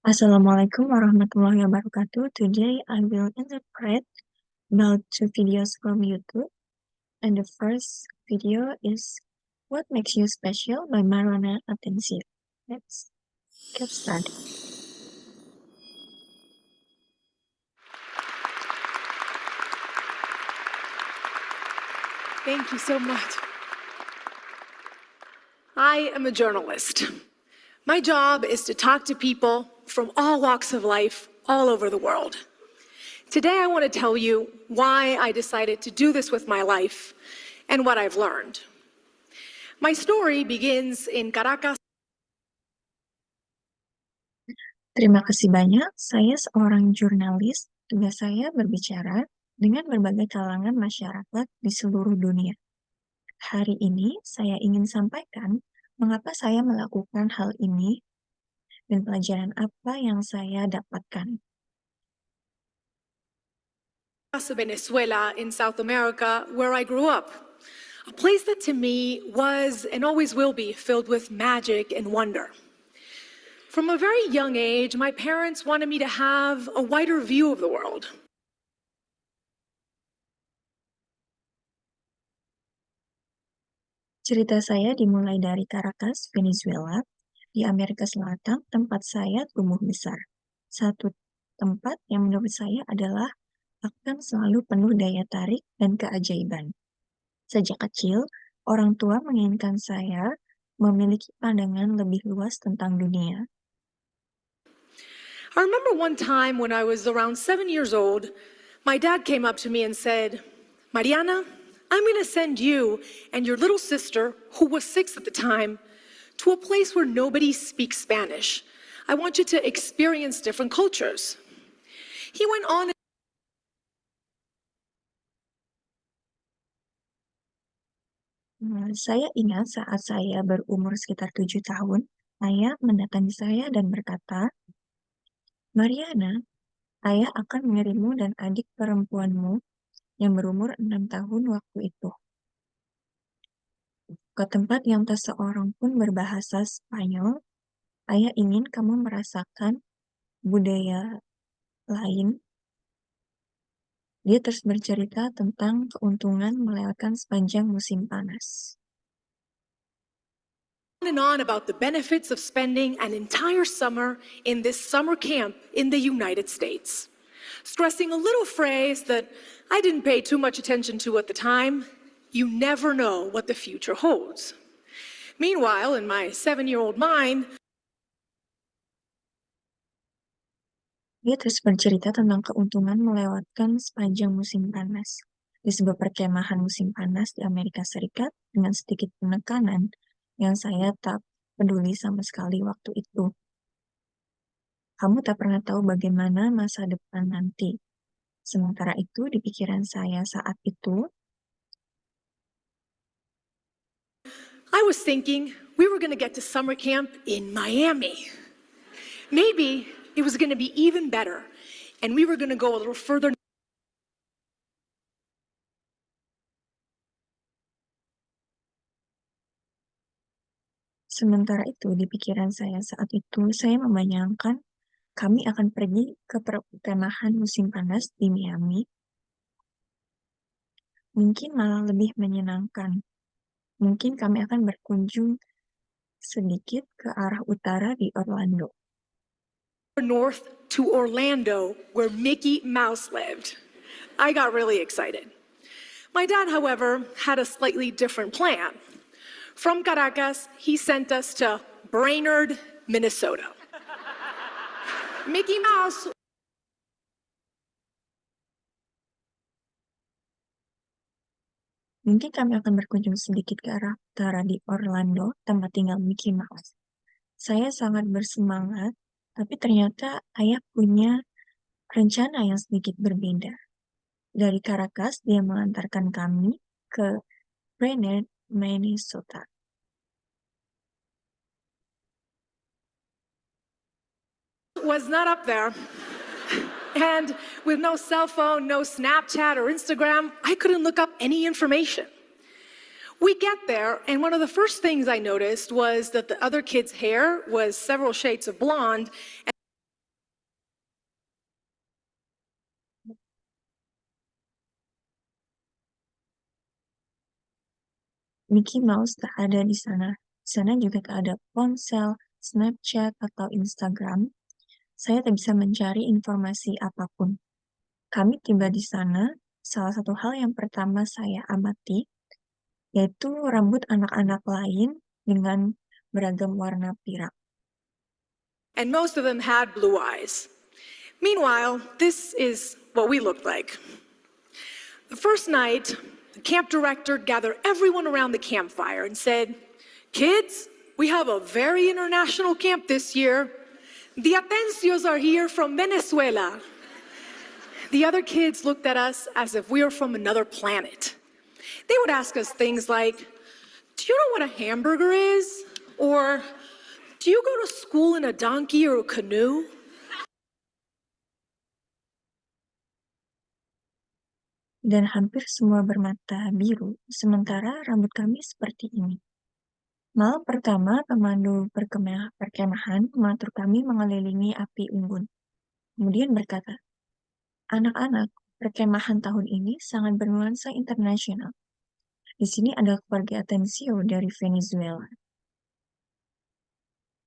Assalamualaikum warahmatullahi wabarakatuh. Today I will interpret about two videos from YouTube. And the first video is What Makes You Special by Marwana Atencio. Let's get started. Thank you so much. I am a journalist. My job is to talk to people from all walks of life all over the world. Today I want to tell you why I decided to do this with my life and what I've learned. My story begins in Caracas. Terima kasih banyak. Saya seorang jurnalis. Tugas saya berbicara dengan berbagai kalangan masyarakat di seluruh dunia. Hari ini saya ingin sampaikan mengapa saya melakukan hal ini dan pelajaran apa yang saya dapatkan. Venezuela in South America, where I grew up. A place that to me was and always will be filled with magic and wonder. From a very young age, my parents wanted me to have a wider view of the world. Cerita saya dimulai dari Caracas, Venezuela, di Amerika Selatan, tempat saya tumbuh besar. Satu tempat yang menurut saya adalah akan selalu penuh daya tarik dan keajaiban. Sejak kecil, orang tua menginginkan saya memiliki pandangan lebih luas tentang dunia. I remember one time when I was around 7 years old, my dad came up to me and said, Mariana, I'm going to send you and your little sister, who was 6 at the time, to a place where nobody speaks Spanish. I want you to experience different cultures. He went on. Saya ingat saat saya berumur sekitar 7 tahun, ayah mendatangi saya dan berkata, Mariana, ayah akan mengirimmu dan adik perempuanmu yang berumur 6 tahun waktu itu ke tempat yang tak seorang pun berbahasa Spanyol. Ayah ingin kamu merasakan budaya lain. Dia terus bercerita tentang keuntungan melewatkan sepanjang musim panas. And on about the benefits of spending an entire summer in this summer camp in the United States, stressing a little phrase that I didn't pay too much attention to at the time: you never know what the future holds. Meanwhile, in my 7-year-old mind, Dia terus bercerita tentang keuntungan melewatkan sepanjang musim panas. Di sebuah perkemahan musim panas di Amerika Serikat dengan sedikit penekanan yang saya tak peduli sama sekali waktu itu. Kamu tak pernah tahu bagaimana masa depan nanti. Sementara itu, di pikiran saya saat itu, I was thinking we were going to get to summer camp in Miami. Maybe it was going to be even better, and we were going to go a little further. sementara itu di pikiran saya saat itu, saya membayangkan kami akan pergi ke perkemahan musim panas di Miami. Mungkin malah lebih menyenangkan. Mungkin kami akan berkunjung sedikit ke arah utara di Orlando. North to Orlando, where Mickey Mouse lived. I got really excited. My dad, however, had a slightly different plan. From Caracas, he sent us to Brainerd, Minnesota. Mickey Mouse. Mungkin kami akan berkunjung sedikit ke arah utara di Orlando, tempat tinggal Mickey Mouse. Saya sangat bersemangat, tapi ternyata ayah punya rencana yang sedikit berbeda. Dari Caracas, dia mengantarkan kami ke Brainerd, Minnesota. Was not up there. And with no cell phone, no Snapchat or Instagram, I couldn't look up any information. We get there, and one of the first things I noticed was that the other kid's hair was several shades of blonde. Mickey Mouse tak ada di sana. Di sana juga tak ada ponsel, Snapchat, atau Instagram. Saya tak bisa mencari informasi apapun. Kami tiba di sana, salah satu hal yang pertama saya amati yaitu rambut anak-anak lain dengan beragam warna pirang. And most of them had blue eyes. Meanwhile, this is what we looked like. The first night, the camp director gathered everyone around the campfire and said, "Kids, we have a very international camp this year. The Atencios are here from Venezuela." The other kids looked at us as if we were from another planet. They would ask us things like, "Do you know what a hamburger is?" Or, "Do you go to school in a donkey or a canoe?" Dan hampir semua bermata biru, sementara rambut kami seperti ini. Malam pertama, pemandu perkemahan mengatur kami mengelilingi api unggun. Kemudian berkata, "Anak-anak, perkemahan tahun ini sangat bernuansa internasional. Di sini ada keluarga Atencio dari Venezuela."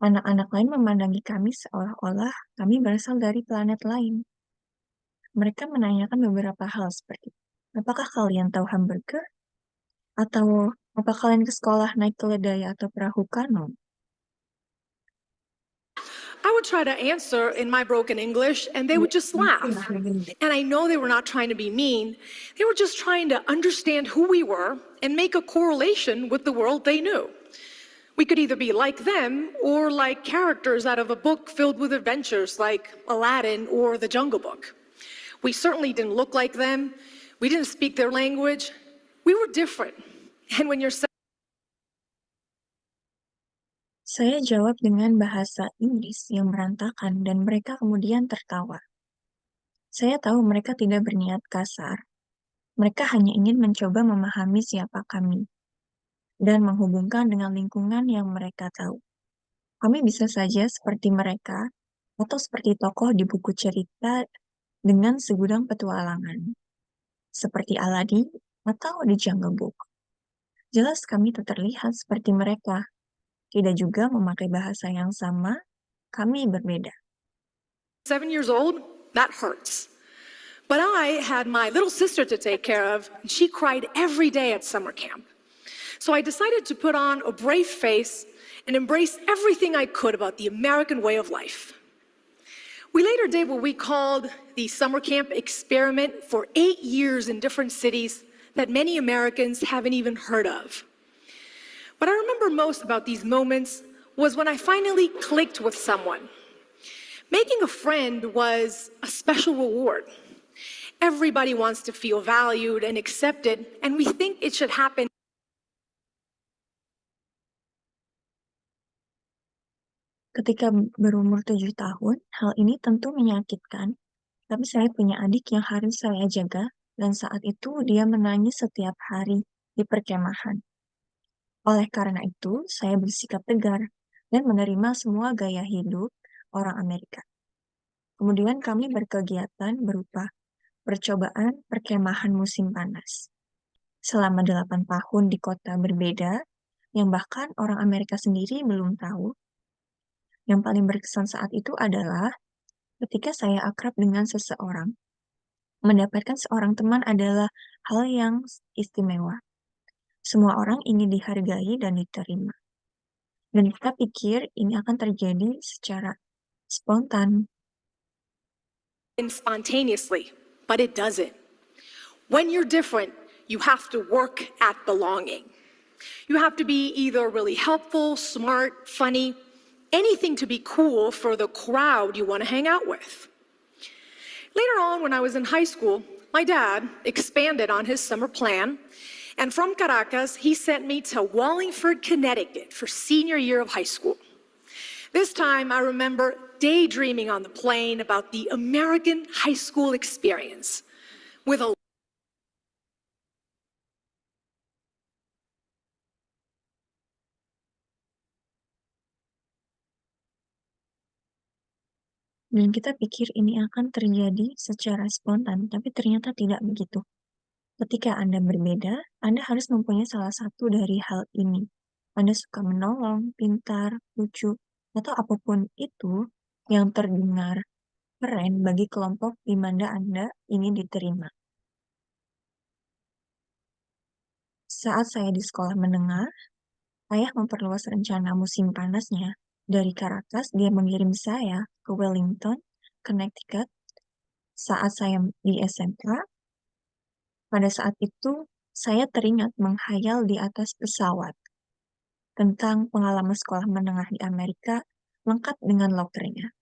Anak-anak lain memandangi kami seolah-olah kami berasal dari planet lain. Mereka menanyakan beberapa hal seperti, apakah kalian tahu hamburger? Atau apa kalian ke sekolah naik keledai atau perahu kano? I would try to answer in my broken English, and they would just laugh. And I know they were not trying to be mean, they were just trying to understand who we were and make a correlation with the world they knew. We could either be like them or like characters out of a book filled with adventures like Aladdin or The Jungle Book. We certainly didn't look like them. We didn't speak their language. We were different. And when you're Saya jawab dengan bahasa Inggris yang berantakan dan mereka kemudian tertawa. Saya tahu mereka tidak berniat kasar. Mereka hanya ingin mencoba memahami siapa kami dan menghubungkan dengan lingkungan yang mereka tahu. Kami bisa saja seperti mereka atau seperti tokoh di buku cerita dengan segudang petualangan, seperti Aladdin atau The Jungle Book. Jelas kami tak terlihat seperti mereka, tidak juga memakai bahasa yang sama, kami berbeda. 7 years old, that hurts. But I had my little sister to take care of, and she cried every day at summer camp. So I decided to put on a brave face and embrace everything I could about the American way of life. We later did what we called the summer camp experiment for 8 years in different cities that many Americans haven't even heard of. What I remember most about these moments was when I finally clicked with someone. Making a friend was a special reward. Everybody wants to feel valued and accepted, and we think it should happen. Ketika berumur 7 tahun, hal ini tentu menyakitkan, tapi saya punya adik yang harus saya jaga, dan saat itu dia menangis setiap hari di perkemahan. Oleh karena itu, saya bersikap tegar dan menerima semua gaya hidup orang Amerika. Kemudian kami berkegiatan berupa percobaan perkemahan musim panas. Selama 8 tahun di kota berbeda, yang bahkan orang Amerika sendiri belum tahu, yang paling berkesan saat itu adalah ketika saya akrab dengan seseorang. Mendapatkan seorang teman adalah hal yang istimewa. Semua orang ingin dihargai dan diterima. Dan kita pikir ini akan terjadi secara spontan. Spontaneously, but it doesn't. When you're different, you have to work at belonging. You have to be either really helpful, smart, funny, anything to be cool for the crowd you want to hang out with. Later on, when I was in high school, my dad expanded on his summer plan, and from Caracas, he sent me to Wallingford, Connecticut for senior year of high school. This time, I remember daydreaming on the plane about the American high school experience with a Dan kita pikir ini akan terjadi secara spontan, tapi ternyata tidak begitu. Ketika Anda berbeda, Anda harus mempunyai salah satu dari hal ini. Anda suka menolong, pintar, lucu, atau apapun itu yang terdengar keren bagi kelompok di mana Anda ingin diterima. Saat saya di sekolah menengah, ayah memperluas rencana musim panasnya. Dari Caracas, dia mengirim saya ke Wellington, Connecticut. Saat saya di SMA, pada saat itu saya teringat menghayal di atas pesawat tentang pengalaman sekolah menengah di Amerika lengkap dengan lokernya.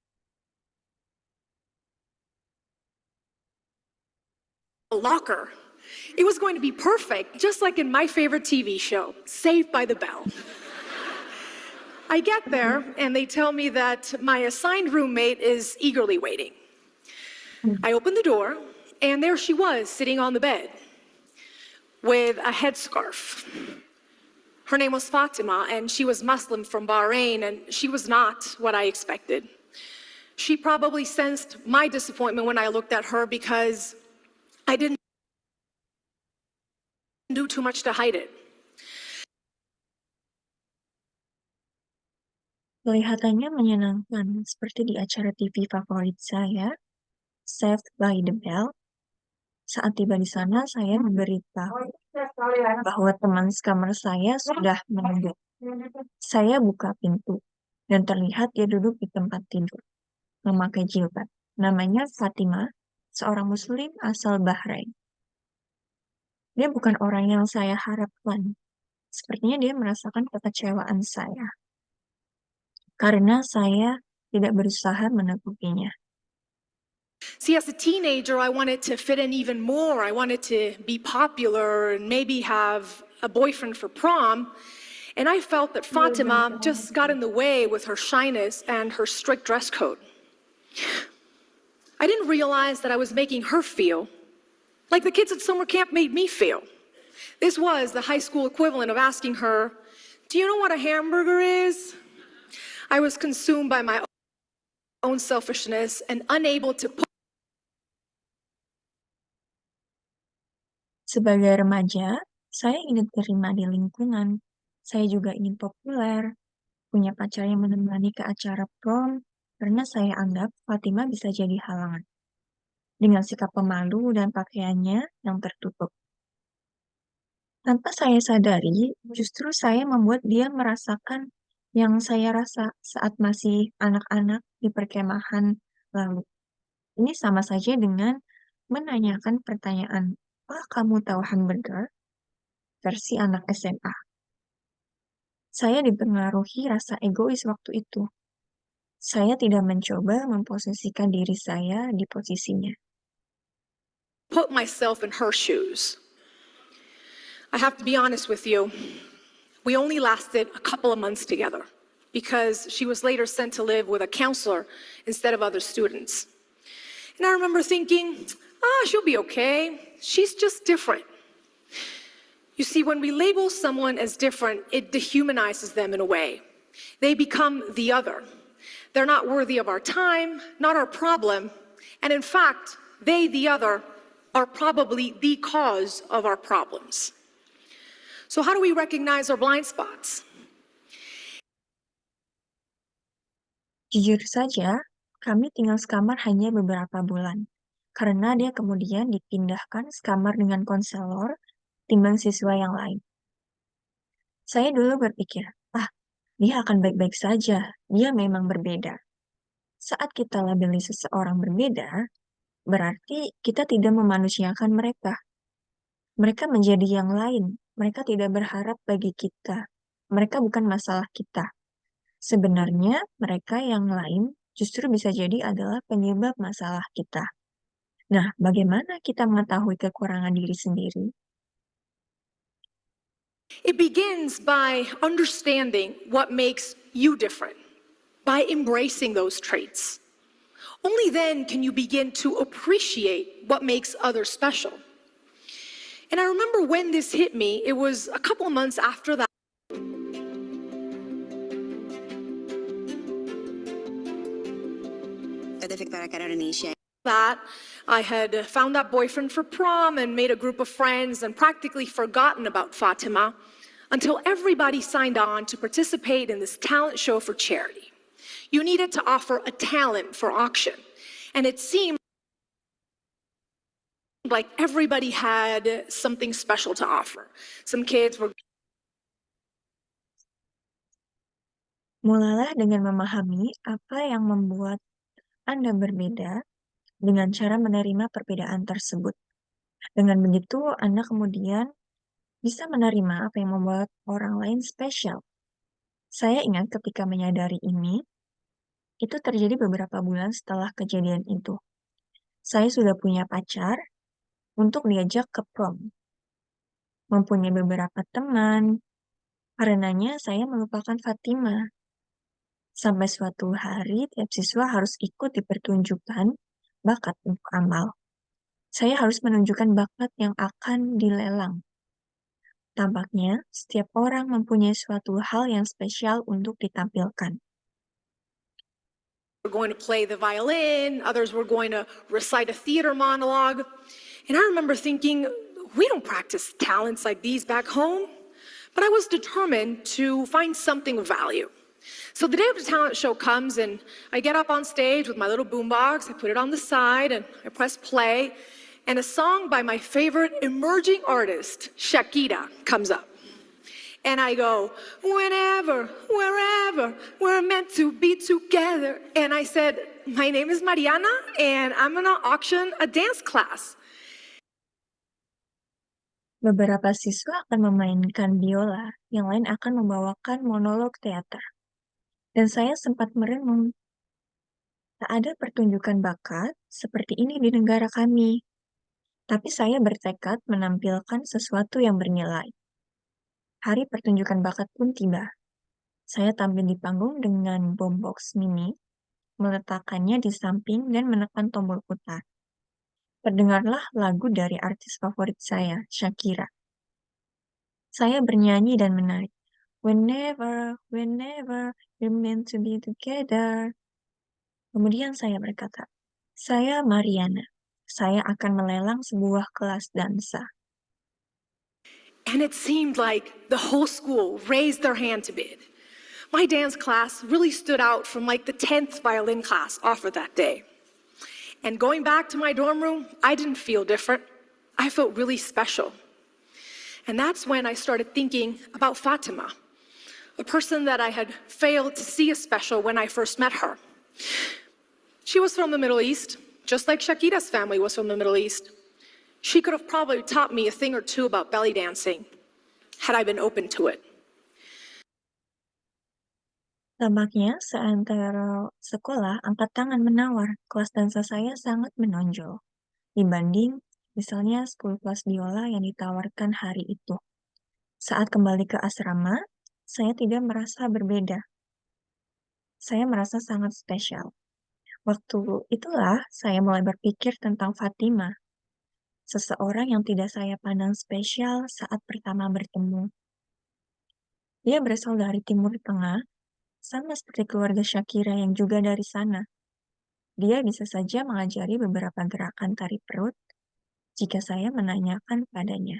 A locker. It was going to be perfect, just like in my favorite TV show, Saved by the Bell. I get there, and they tell me that my assigned roommate is eagerly waiting. I open the door, and there she was, sitting on the bed with a headscarf. Her name was Fatima, and she was Muslim from Bahrain, and she was not what I expected. She probably sensed my disappointment when I looked at her because I didn't do too much to hide it. Kelihatannya menyenangkan, seperti di acara TV favorit saya, Saved by the Bell. Saat tiba di sana, saya diberitahu bahwa teman sekamar saya sudah menunggu. Saya buka pintu, dan terlihat dia duduk di tempat tidur, memakai jilbab. Namanya Fatima, seorang Muslim asal Bahrain. Dia bukan orang yang saya harapkan. Sepertinya dia merasakan kekecewaan saya, karena saya tidak berusaha menutupinya. See, as a teenager, I wanted to fit in even more. I wanted to be popular and maybe have a boyfriend for prom. And I felt that Fatima just got in the way with her shyness and her strict dress code. I didn't realize that I was making her feel like the kids at summer camp made me feel. This was the high school equivalent of asking her, "Do you know what a hamburger is?" I was consumed by my own selfishness and unable to put. Sebagai remaja, saya ingin terima di lingkungan. Saya juga ingin populer, punya pacar yang menemani ke acara prom, karena saya anggap Fatima bisa jadi halangan. Dengan sikap pemalu dan pakaiannya yang tertutup. Tanpa saya sadari, justru saya membuat dia merasakan yang saya rasa saat masih anak-anak di perkemahan lalu. Ini sama saja dengan menanyakan pertanyaan, "Apakah kamu tahu hamburger?" versi anak SMA. Saya dipengaruhi rasa egois waktu itu. Saya tidak mencoba memposisikan diri saya di posisinya. Put myself in her shoes. I have to be honest with you. We only lasted a couple of months together because she was later sent to live with a counselor instead of other students. And I remember thinking, she'll be okay. She's just different. You see, when we label someone as different, it dehumanizes them in a way. They become the other. They're not worthy of our time, not our problem. And in fact, they, the other, are probably the cause of our problems. So how do we recognize our blind spots? Jujur saja, kami tinggal sekamar hanya beberapa bulan, karena dia kemudian dipindahkan sekamar dengan konselor timbang siswa yang lain. Saya dulu berpikir, dia akan baik-baik saja, dia memang berbeda. Saat kita labeli seseorang berbeda, berarti kita tidak memanusiakan mereka. Mereka menjadi yang lain, mereka tidak berharap bagi kita. Mereka bukan masalah kita. Sebenarnya, mereka yang lain justru bisa jadi adalah penyebab masalah kita. Nah, bagaimana kita mengetahui kekurangan diri sendiri? It begins by understanding what makes you different, by embracing those traits. Only then can you begin to appreciate what makes others special. And I remember when this hit me, it was a couple of months after that. PT Victoria Care Indonesia. that, I had found that boyfriend for prom and made a group of friends and practically forgotten about Fatima until everybody signed on to participate in this talent show for charity. You needed to offer a talent for auction, and it seemed like everybody had something special to offer. Some kids were Mulailah dengan memahami apa yang membuat Anda berbeda dengan cara menerima perbedaan tersebut. Dengan begitu, Anda kemudian bisa menerima apa yang membuat orang lain spesial. Saya ingat ketika menyadari ini, itu terjadi beberapa bulan setelah kejadian itu. Saya sudah punya pacar untuk diajak ke prom, mempunyai beberapa teman, karenanya saya melupakan Fatima. Sampai suatu hari, tiap siswa harus ikut dipertunjukkan bakat untuk amal. Saya harus menunjukkan bakat yang akan dilelang. Tampaknya, setiap orang mempunyai suatu hal yang spesial untuk ditampilkan. were going to play the violin, others were going to recite a theater monologue. And I remember thinking, we don't practice talents like these back home. But I was determined to find something of value. So the day of the talent show comes, and I get up on stage with my little boombox, I put it on the side, and I press play, and a song by my favorite emerging artist, Shakira, comes up. And I go, whenever, wherever, we're meant to be together. And I said, my name is Mariana, and I'm gonna auction a dance class. Beberapa siswa akan memainkan biola, yang lain akan membawakan monolog teater. Dan saya sempat merenung, tak ada pertunjukan bakat seperti ini di negara kami. Tapi saya bertekad menampilkan sesuatu yang bernilai. Hari pertunjukan bakat pun tiba. Saya tampil di panggung dengan boombox mini, meletakkannya di samping dan menekan tombol putar. Terdengarlah lagu dari artis favorit saya, Shakira. Saya bernyanyi dan menari. Whenever, whenever, we're meant to be together. Kemudian saya berkata, saya Mariana. Saya akan melelang sebuah kelas dansa. And it seemed like the whole school raised their hand to bid. My dance class really stood out from like the 10th violin class offered that day. And going back to my dorm room, I didn't feel different. I felt really special. And that's when I started thinking about Fatima, a person that I had failed to see as special when I first met her. She was from the Middle East, just like Shakira's family was from the Middle East. She could have probably taught me a thing or two about belly dancing, had I been open to it. Tampaknya seantero sekolah angkat tangan menawar, kelas dansa saya sangat menonjol. Dibanding misalnya 10 kelas biola yang ditawarkan hari itu. Saat kembali ke asrama, saya tidak merasa berbeda. Saya merasa sangat spesial. Waktu itulah saya mulai berpikir tentang Fatima, seseorang yang tidak saya pandang spesial saat pertama bertemu. Dia berasal dari Timur Tengah, sama seperti keluarga Shakira yang juga dari sana. Dia bisa saja mengajari beberapa gerakan tari perut jika saya menanyakan padanya.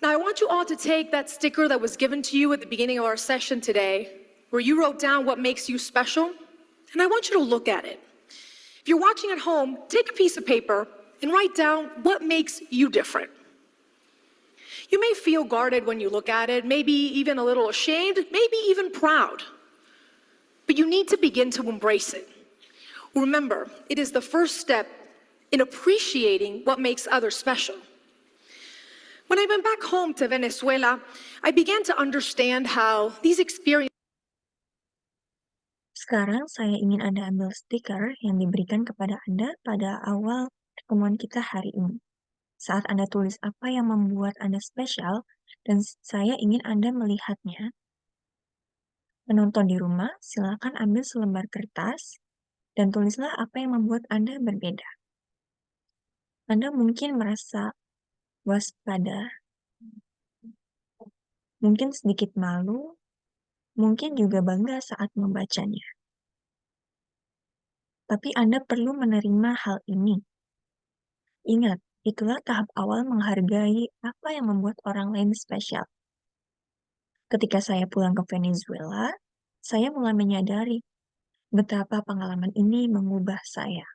Now, I want you all to take that sticker that was given to you at the beginning of our session today, where you wrote down what makes you special, and I want you to look at it. If you're watching at home, take a piece of paper and write down what makes you different. You may feel guarded when you look at it, maybe even a little ashamed, maybe even proud. But you need to begin to embrace it. Remember, it is the first step in appreciating what makes others special. When I went back home to Venezuela, I began to understand how these experiences Sekarang saya ingin Anda ambil stiker yang diberikan kepada Anda pada awal pertemuan kita hari ini. Saat Anda tulis apa yang membuat Anda spesial, dan saya ingin Anda melihatnya. Penonton di rumah, silakan ambil selembar kertas dan tulislah apa yang membuat Anda berbeda. Anda mungkin merasa waspada, mungkin sedikit malu, mungkin juga bangga saat membacanya. Tapi Anda perlu menerima hal ini. Ingat, itulah tahap awal menghargai apa yang membuat orang lain spesial. Ketika saya pulang ke Venezuela, saya mulai menyadari betapa pengalaman ini mengubah saya.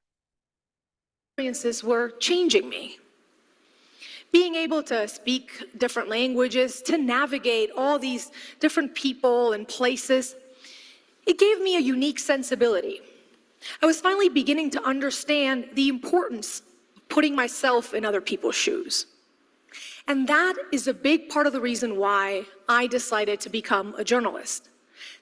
Experiences were changing me. Being able to speak different languages, to navigate all these different people and places, it gave me a unique sensibility. I was finally beginning to understand the importance of putting myself in other people's shoes. And that is a big part of the reason why I decided to become a journalist,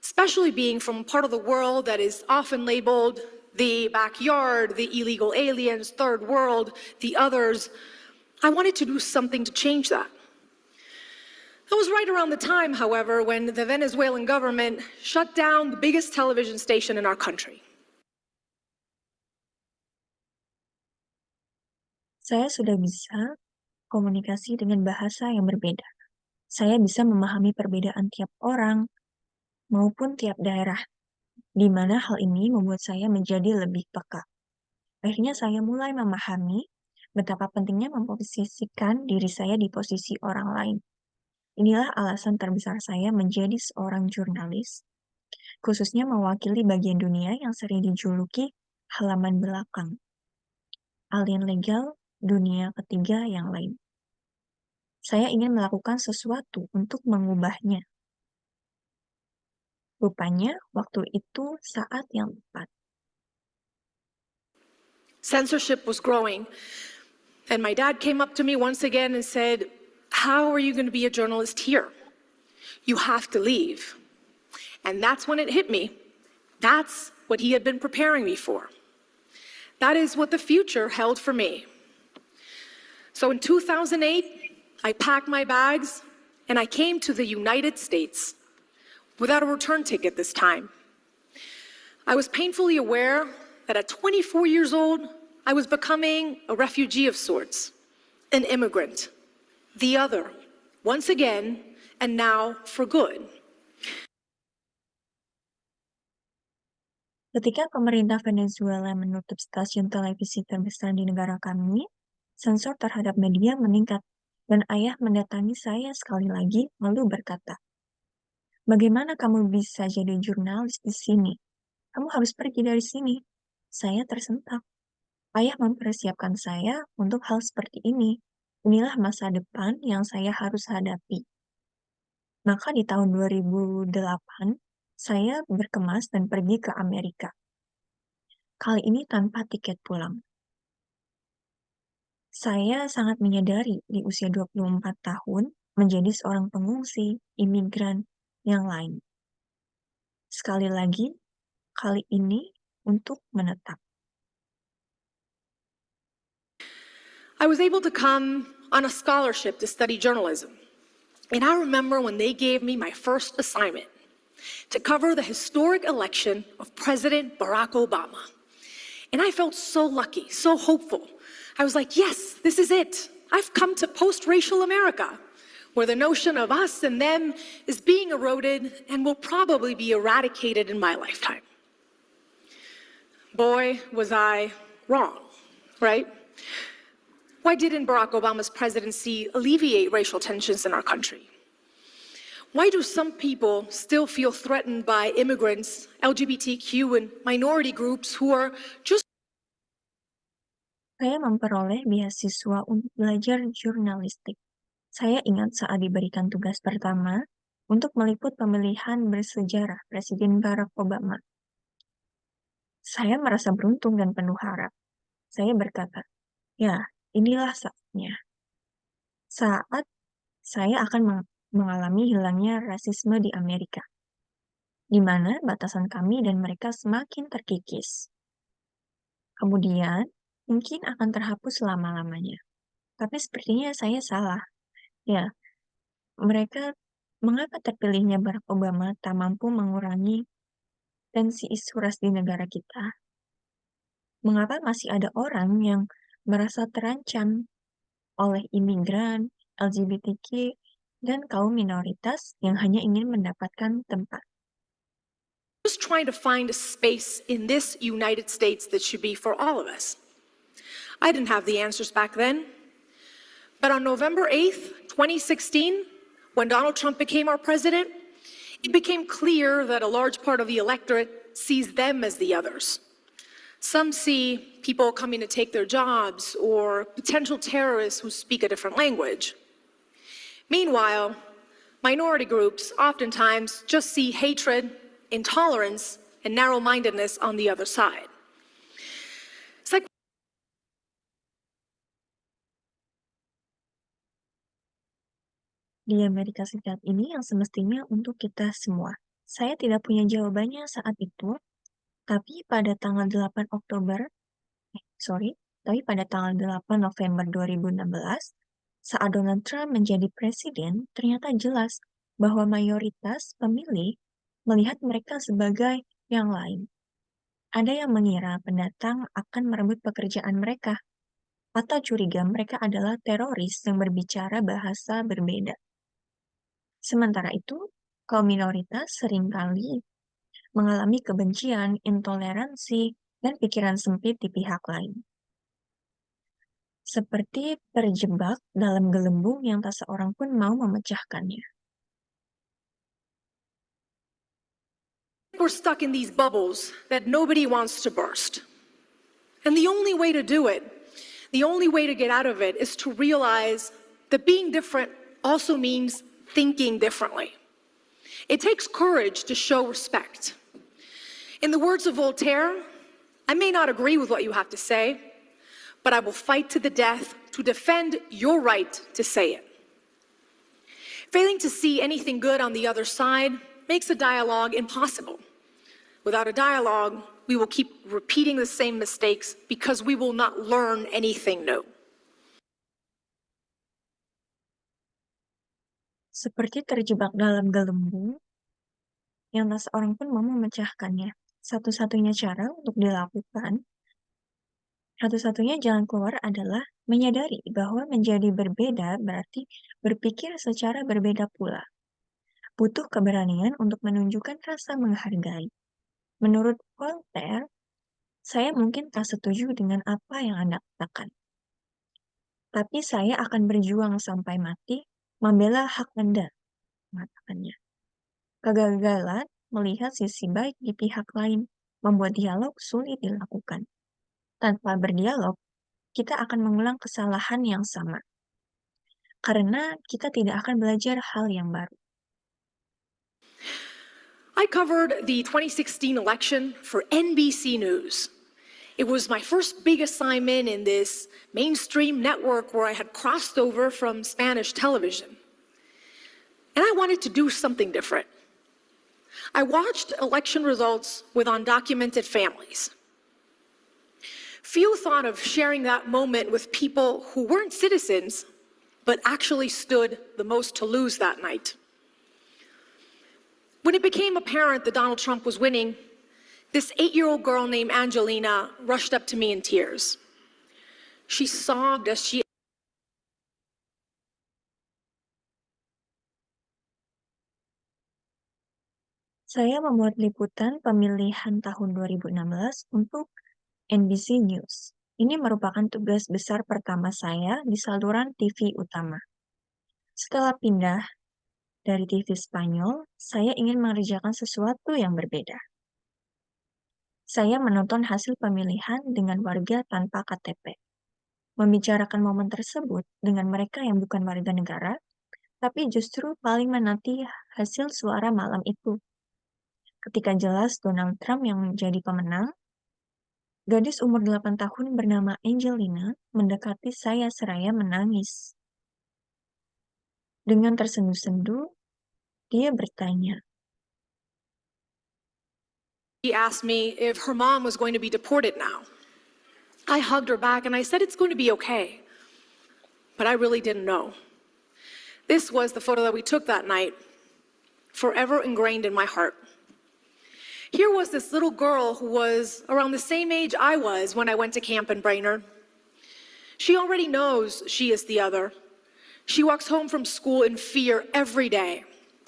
especially being from a part of the world that is often labeled the backyard, the illegal aliens, third world, the others. I wanted to do something to change that. That was right around the time, however, when the Venezuelan government shut down the biggest television station in our country. Saya sudah bisa komunikasi dengan bahasa yang berbeda. Saya bisa memahami perbedaan tiap orang maupun tiap daerah, di mana hal ini membuat saya menjadi lebih peka. Akhirnya saya mulai memahami betapa pentingnya memposisikan diri saya di posisi orang lain. Inilah alasan terbesar saya menjadi seorang jurnalis, khususnya mewakili bagian dunia yang sering dijuluki halaman belakang, alien legal, dunia ketiga yang lain. Saya ingin melakukan sesuatu untuk mengubahnya. Rupanya, waktu itu saat yang tepat. Censorship was growing. And my dad came up to me once again and said, "How are you going to be a journalist here? You have to leave." And that's when it hit me. That's what he had been preparing me for. That is what the future held for me. So in 2008, I packed my bags and I came to the United States without a return ticket this time. I was painfully aware that at 24 years old, I was becoming a refugee of sorts, an immigrant, the other, once again, and now for good. Ketika pemerintah Venezuela menutup stasiun televisi terbesar di negara kami, sensor terhadap media meningkat, dan ayah mendatangi saya sekali lagi lalu berkata, "Bagaimana kamu bisa jadi jurnalis di sini? Kamu harus pergi dari sini." Saya tersentak. Ayah mempersiapkan saya untuk hal seperti ini. Inilah masa depan yang saya harus hadapi. Maka di tahun 2008, saya berkemas dan pergi ke Amerika. Kali ini tanpa tiket pulang. Saya sangat menyadari di usia 24 tahun menjadi seorang pengungsi, imigran yang lain. Sekali lagi, kali ini untuk menetap. I was able to come on a scholarship to study journalism. And I remember when they gave me my first assignment to cover the historic election of President Barack Obama. And I felt so lucky, so hopeful. I was like, yes, this is it. I've come to post-racial America, where the notion of us and them is being eroded and will probably be eradicated in my lifetime. Boy, was I wrong, right? Why didn't Barack Obama's presidency alleviate racial tensions in our country? Why do some people still feel threatened by immigrants, LGBTQ, and minority groups who are just... Saya memperoleh beasiswa untuk belajar jurnalistik. Saya ingat saat diberikan tugas pertama untuk meliput pemilihan bersejarah Presiden Barack Obama. Saya merasa beruntung dan penuh harap. Saya berkata, ya, inilah saatnya. Saat saya akan mengalami hilangnya rasisme di Amerika, di mana batasan kami dan mereka semakin terkikis. Kemudian, mungkin akan terhapus selama-lamanya. Tapi sepertinya saya salah. Ya, mengapa terpilihnya Barack Obama tak mampu mengurangi tensi isu ras di negara kita? Mengapa masih ada orang yang merasa terancam oleh imigran, LGBTQ, dan kaum minoritas yang hanya ingin mendapatkan tempat? just trying to find a space in this United States that should be for all of us. I didn't have the answers back then. But on November 8th, 2016, when Donald Trump became our president, it became clear that a large part of the electorate sees them as the others. Some see people coming to take their jobs or potential terrorists who speak a different language. Meanwhile, minority groups oftentimes just see hatred, intolerance, and narrow-mindedness on the other side. It's like Di Amerika Serikat ini yang semestinya untuk kita semua. Saya tidak punya jawabannya saat itu, tapi pada tanggal 8 Oktober, tapi pada tanggal 8 November 2016, saat Donald Trump menjadi presiden, ternyata jelas bahwa mayoritas pemilih melihat mereka sebagai yang lain. Ada yang mengira pendatang akan merebut pekerjaan mereka, atau curiga mereka adalah teroris yang berbicara bahasa berbeda. Sementara itu, kaum minoritas seringkali mengalami kebencian, intoleransi, dan pikiran sempit di pihak lain. Seperti terjebak dalam gelembung yang tak seorang pun mau memecahkannya. we're stuck in these bubbles that nobody wants to burst. And the only way to do it, the only way to get out of it, is to realize that being different also means thinking differently. It takes courage to show respect. In the words of Voltaire, I may not agree with what you have to say, but I will fight to the death to defend your right to say it. Failing to see anything good on the other side makes a dialogue impossible. Without a dialogue, we will keep repeating the same mistakes because we will not learn anything new. Seperti terjebak dalam gelembung yang tak seorang pun mau memecahkannya. Satu-satunya cara untuk dilakukan, satu-satunya jalan keluar adalah menyadari bahwa menjadi berbeda berarti berpikir secara berbeda pula. Butuh keberanian untuk menunjukkan rasa menghargai. Menurut Voltaire, saya mungkin tak setuju dengan apa yang Anda katakan. Tapi saya akan berjuang sampai mati membela hak Anda, mengatakannya. Kegagalan melihat sisi baik di pihak lain membuat dialog sulit dilakukan. Tanpa berdialog, kita akan mengulang kesalahan yang sama. Karena kita tidak akan belajar hal yang baru. I covered the 2016 election for NBC News. It was my first big assignment in this mainstream network where I had crossed over from Spanish television. And I wanted to do something different. I watched election results with undocumented families. Few thought of sharing that moment with people who weren't citizens, but actually stood the most to lose that night. When it became apparent that Donald Trump was winning, this 8-year-old girl named Angelina rushed up to me in tears. She sobbed as she Saya membuat liputan pemilihan tahun 2016 untuk NBC News. Ini merupakan tugas besar pertama saya di saluran TV utama. Setelah pindah dari TV Spanyol, saya ingin mengerjakan sesuatu yang berbeda. Saya menonton hasil pemilihan dengan warga tanpa KTP. Membicarakan momen tersebut dengan mereka yang bukan warga negara, tapi justru paling menanti hasil suara malam itu. Ketika jelas Donald Trump yang menjadi pemenang, gadis umur 8 tahun bernama Angelina mendekati saya seraya menangis. Dengan tersendu-sendu, dia bertanya, She asked me if her mom was going to be deported now. I hugged her back and I said it's going to be okay. But I really didn't know. This was the photo that we took that night, forever ingrained in my heart. Here was this little girl who was around the same age I was when I went to camp in Brainerd. She already knows she is the other. She walks home from school in fear every day.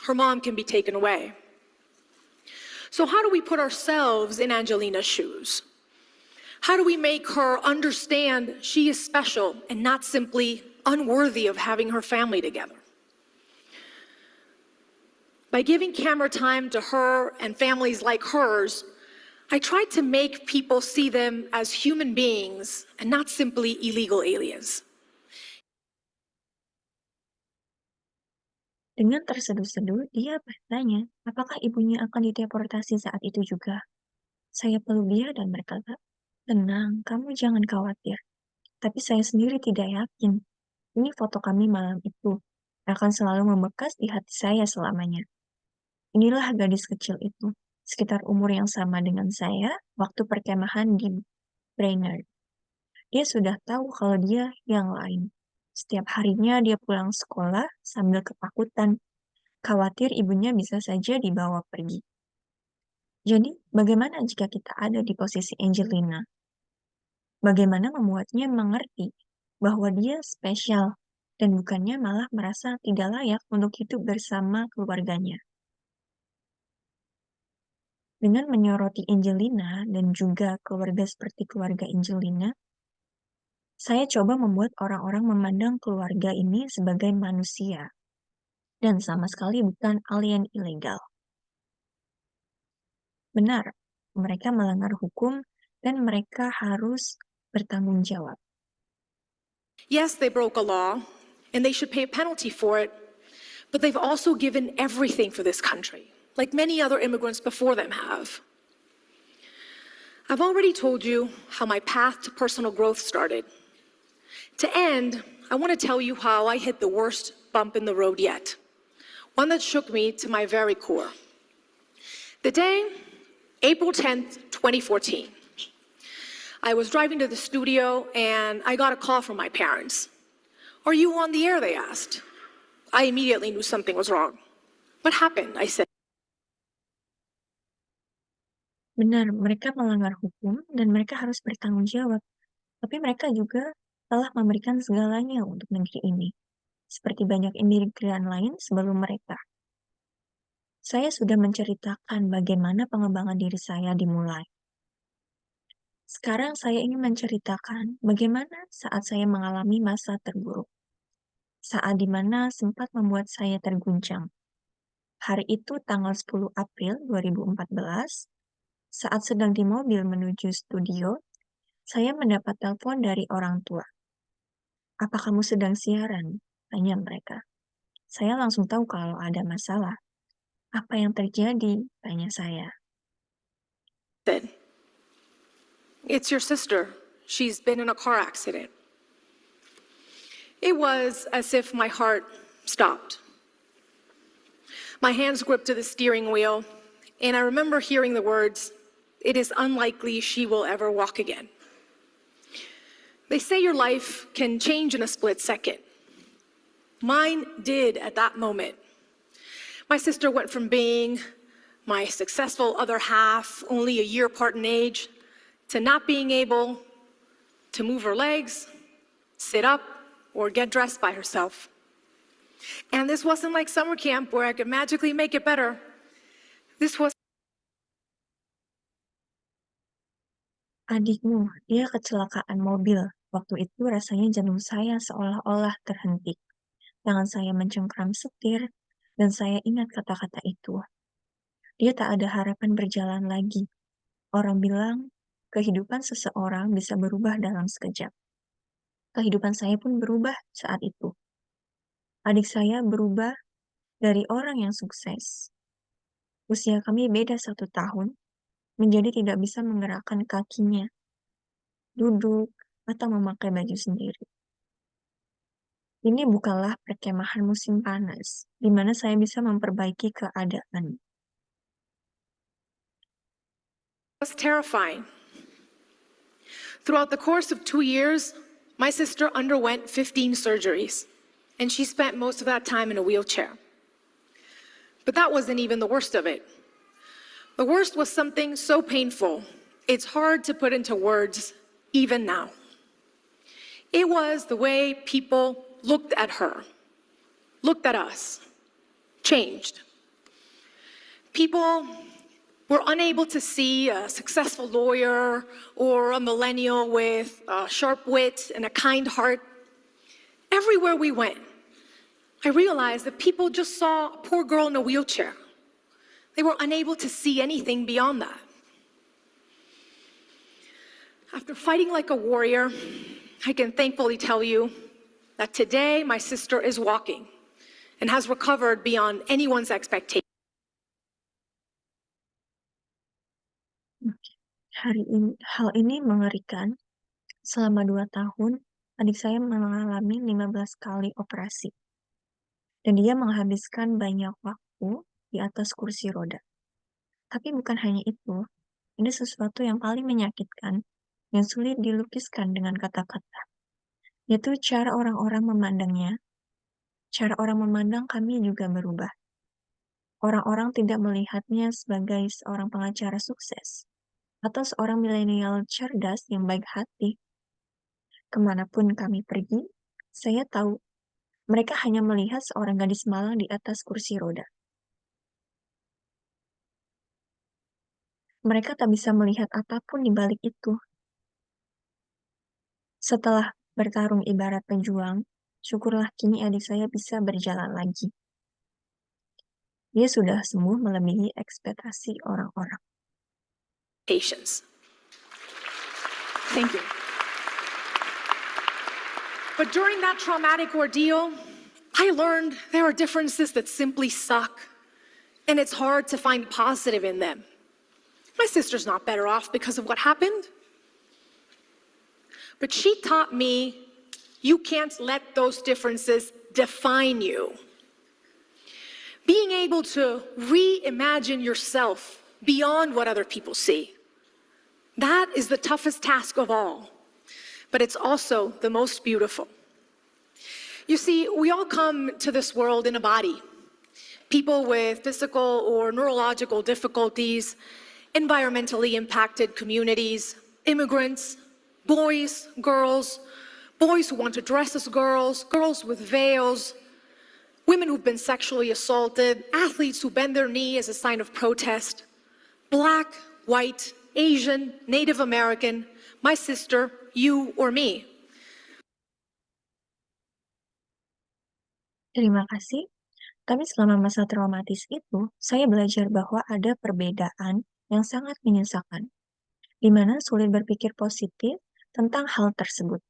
Her mom can be taken away. So how do we put ourselves in Angelina's shoes? How do we make her understand she is special and not simply unworthy of having her family together? By giving camera time to her and families like hers, I tried to make people see them as human beings and not simply illegal aliens. Dengan terseduh-seduh, dia bertanya, apakah ibunya akan dideportasi saat itu juga? Saya peluk dia dan berkata, tenang, kamu jangan khawatir. Tapi saya sendiri tidak yakin. Ini foto kami malam itu. Akan selalu membekas di hati saya selamanya. Inilah gadis kecil itu, sekitar umur yang sama dengan saya waktu perkemahan di Brainerd. Dia sudah tahu kalau dia yang lain. Setiap harinya dia pulang sekolah sambil ketakutan, khawatir ibunya bisa saja dibawa pergi. Jadi, bagaimana jika kita ada di posisi Angelina? Bagaimana membuatnya mengerti bahwa dia spesial dan bukannya malah merasa tidak layak untuk hidup bersama keluarganya? Dengan menyoroti Angelina dan juga keluarga seperti keluarga Angelina, saya coba membuat orang-orang memandang keluarga ini sebagai manusia dan sama sekali bukan alien ilegal. Benar, mereka melanggar hukum dan mereka harus bertanggung jawab. Yes, they broke a law, and they should pay a penalty for it, but they've also given everything for this country, like many other immigrants before them have. I've already told you how my path to personal growth started. To end, I want to tell you how I hit the worst bump in the road yet, one that shook me to my very core. The day, April 10th, 2014. I was driving to the studio and I got a call from my parents. Are you on the air? They asked. I immediately knew something was wrong. What happened? I said. Benar, mereka melanggar hukum dan mereka harus bertanggung jawab. Tapi mereka juga telah memberikan segalanya untuk negeri ini, seperti banyak imigran lain sebelum mereka. Saya sudah menceritakan bagaimana pengembangan diri saya dimulai. Sekarang saya ingin menceritakan bagaimana saat saya mengalami masa terburuk. Saat dimana sempat membuat saya terguncang. Hari itu tanggal 10 April 2014, saat sedang di mobil menuju studio, saya mendapat telepon dari orang tua. Apa kamu sedang siaran? Tanya mereka. Saya langsung tahu kalau ada masalah. Apa yang terjadi? Tanya saya. It's your sister. She's been in a car accident. It was as if my heart stopped. My hands gripped to the steering wheel, and I remember hearing the words, "It is unlikely she will ever walk again." They say your life can change in a split second. Mine did at that moment. My sister went from being my successful other half, only a year apart in age, to not being able to move her legs, sit up, or get dressed by herself. And this wasn't like summer camp where I could magically make it better. This was Adikmu, dia kecelakaan mobil. Waktu itu rasanya jantung saya seolah-olah terhenti. Tangan saya mencengkram setir, dan saya ingat kata-kata itu. Dia tak ada harapan berjalan lagi. Orang bilang, kehidupan seseorang bisa berubah dalam sekejap. Kehidupan saya pun berubah saat itu. Adik saya berubah dari orang yang sukses. Usia kami beda 1 tahun, menjadi tidak bisa menggerakkan kakinya, duduk, atau memakai baju sendiri. Ini bukanlah perkemahan musim panas, di mana saya bisa memperbaiki keadaan. terrifying. Throughout the course of 2 years, my sister underwent 15 surgeries, and she spent most of that time in a wheelchair. But that wasn't even the worst of it. The worst was something so painful, it's hard to put into words even now. It was the way people looked at her, looked at us, changed. People We're unable to see a successful lawyer or a millennial with a sharp wit and a kind heart. Everywhere we went, I realized that people just saw a poor girl in a wheelchair. They were unable to see anything beyond that. After fighting like a warrior, I can thankfully tell you that today my sister is walking and has recovered beyond anyone's expectation. Hal ini mengerikan. Selama 2 tahun, adik saya mengalami 15 kali operasi, dan dia menghabiskan banyak waktu di atas kursi roda. Tapi bukan hanya itu, ini sesuatu yang paling menyakitkan, yang sulit dilukiskan dengan kata-kata, yaitu cara orang-orang memandangnya. Cara orang memandang kami juga berubah. Orang-orang tidak melihatnya sebagai seorang pengacara sukses, atau seorang milenial cerdas yang baik hati. Kemanapun kami pergi, saya tahu mereka hanya melihat seorang gadis malang di atas kursi roda. Mereka tak bisa melihat apapun di balik itu. Setelah bertarung ibarat pejuang, syukurlah kini adik saya bisa berjalan lagi. Dia sudah sembuh melebihi ekspektasi orang-orang. Patience. Thank you. But during that traumatic ordeal, I learned there are differences that simply suck, and it's hard to find positive in them. My sister's not better off because of what happened. But she taught me you can't let those differences define you. Being able to reimagine yourself beyond what other people see, that is the toughest task of all, but it's also the most beautiful. You see, we all come to this world in a body. People with physical or neurological difficulties, environmentally impacted communities, immigrants, boys, girls, boys who want to dress as girls, girls with veils, women who've been sexually assaulted, athletes who bend their knee as a sign of protest, Black, white, Asian, Native American, my sister, you or me. Terima kasih. Tapi selama masa traumatis itu, saya belajar bahwa ada perbedaan yang sangat menyesakan, di mana sulit berpikir positif tentang hal tersebut.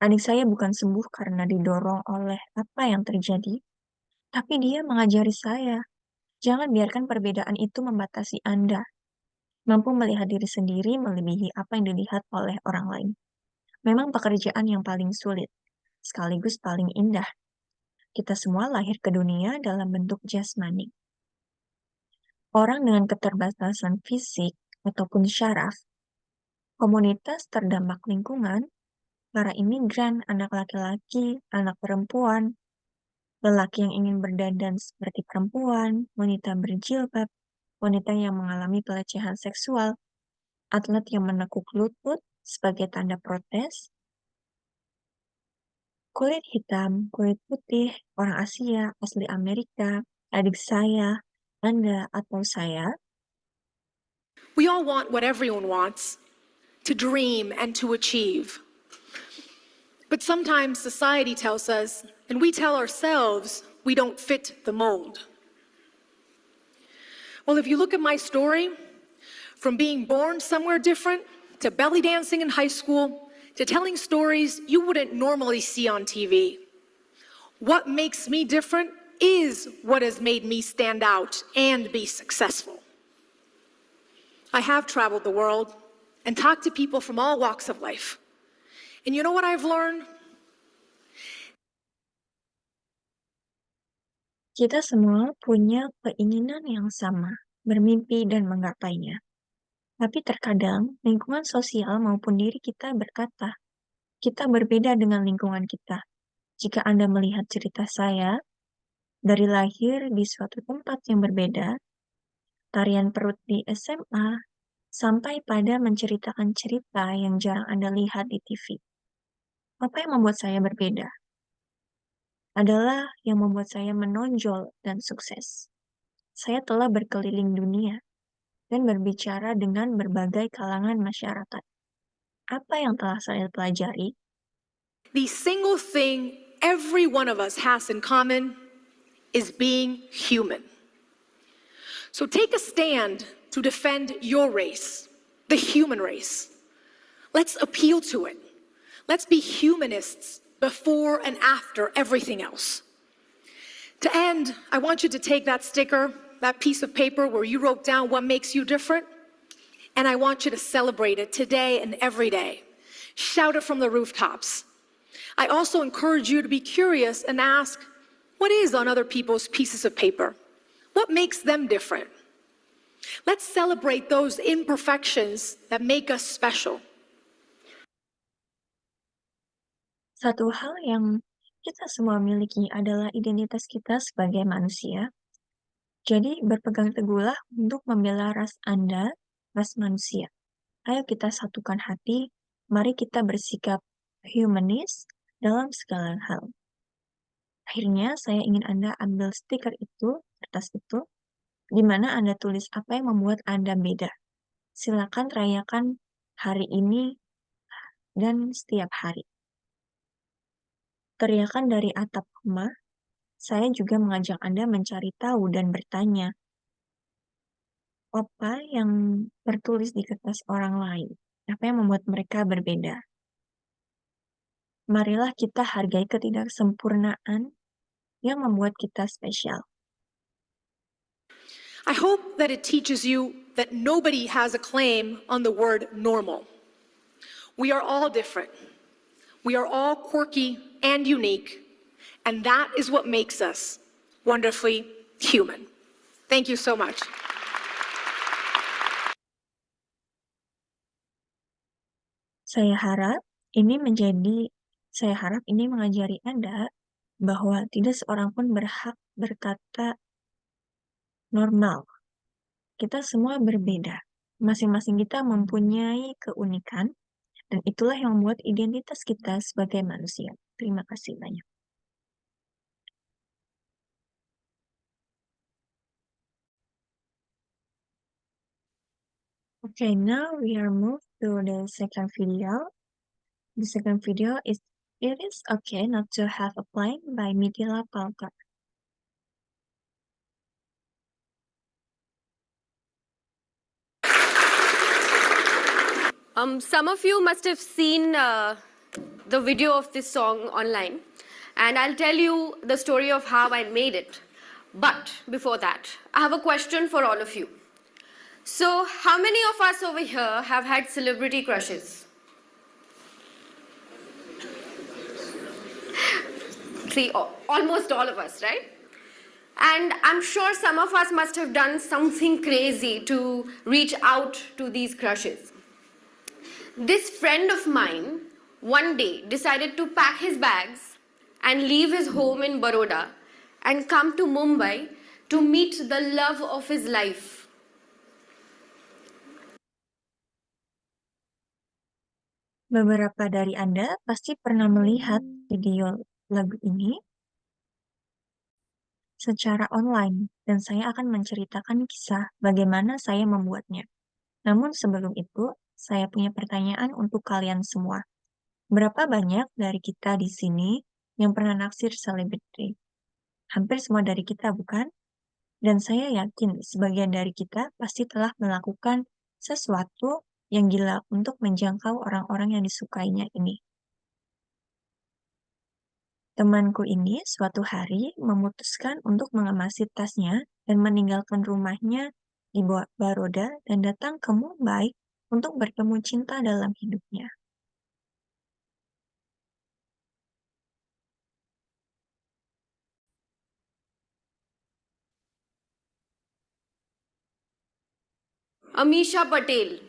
Adik saya bukan sembuh karena didorong oleh apa yang terjadi, tapi dia mengajari saya, jangan biarkan perbedaan itu membatasi Anda. Mampu melihat diri sendiri melebihi apa yang dilihat oleh orang lain. Memang pekerjaan yang paling sulit, sekaligus paling indah. Kita semua lahir ke dunia dalam bentuk jasmani. Orang dengan keterbatasan fisik ataupun syaraf, komunitas terdampak lingkungan, para imigran, anak laki-laki, anak perempuan, lelaki yang ingin berdandan seperti perempuan, wanita berjilbab, wanita yang mengalami pelecehan seksual, atlet yang menekuk lutut sebagai tanda protes, kulit hitam, kulit putih, orang Asia, asli Amerika, adik saya, Anda, atau saya. We all want what everyone wants, to dream and to achieve. But sometimes society tells us, and we tell ourselves, we don't fit the mold. Well, if you look at my story, from being born somewhere different, to belly dancing in high school, to telling stories you wouldn't normally see on TV, what makes me different is what has made me stand out and be successful. I have traveled the world and talked to people from all walks of life. And you know what I've learned? Kita semua punya keinginan yang sama, bermimpi dan menggapainya. Tapi terkadang lingkungan sosial maupun diri kita berkata, kita berbeda dengan lingkungan kita. Jika Anda melihat cerita saya, dari lahir di suatu tempat yang berbeda, tarian perut di SMA, sampai pada menceritakan cerita yang jarang Anda lihat di TV. Apa yang membuat saya berbeda? Adalah yang membuat saya menonjol dan sukses. Saya telah berkeliling dunia. dan berbicara dengan berbagai kalangan masyarakat. Apa yang telah saya pelajari? The single thing every one of us has in common is being human. So take a stand to defend your race, the human race. Let's appeal to it. Let's be humanists before and after everything else. To end, I want you to take that sticker, that piece of paper where you wrote down what makes you different, and I want you to celebrate it today and every day. Shout it from the rooftops. I also encourage you to be curious and ask, what is on other people's pieces of paper? What makes them different? Let's celebrate those imperfections that make us special. Satu hal yang kita semua miliki adalah identitas kita sebagai manusia. Jadi berpegang teguhlah untuk membela ras Anda, ras manusia. Ayo kita satukan hati, mari kita bersikap humanis dalam segala hal. Akhirnya saya ingin Anda ambil stiker itu, kertas itu, di mana Anda tulis apa yang membuat Anda beda. Silakan rayakan hari ini dan setiap hari. Teriakan dari atap rumah, saya juga mengajak Anda mencari tahu dan bertanya, apa yang tertulis di kertas orang lain? Apa yang membuat mereka berbeda? Marilah kita hargai ketidaksempurnaan yang membuat kita spesial. I hope that it teaches you that nobody has a claim on the word normal. We are all different. We are all quirky and unique, and that is what makes us wonderfully human. Thank you so much. Saya harap ini mengajari Anda bahwa tidak seorang pun berhak berkata normal. Kita semua berbeda. Masing-masing kita mempunyai keunikan, dan itulah yang membuat identitas kita sebagai manusia. Terima kasih banyak. Okay, now we are moved to the second video. The second video is It is Okay Not to Have a Plan by Mithila Palkar. Some of you must have seen the video of this song online, and I'll tell you the story of how I made it. But before that, I have a question for all of you. So, how many of us over here have had celebrity crushes? See, almost all of us, right? And I'm sure some of us must have done something crazy to reach out to these crushes. This friend of mine one day decided to pack his bags and leave his home in Baroda and come to Mumbai to meet the love of his life. Beberapa dari Anda pasti pernah melihat video lagu ini secara online, dan saya akan menceritakan kisah bagaimana saya membuatnya. Namun sebelum itu, saya punya pertanyaan untuk kalian semua. Berapa banyak dari kita di sini yang pernah naksir selebriti? Hampir semua dari kita, bukan? Dan saya yakin sebagian dari kita pasti telah melakukan sesuatu yang gila untuk menjangkau orang-orang yang disukainya ini. Temanku ini suatu hari memutuskan untuk mengemasi tasnya dan meninggalkan rumahnya di Baroda dan datang ke Mumbai untuk bertemu cinta dalam hidupnya. Amisha Patel.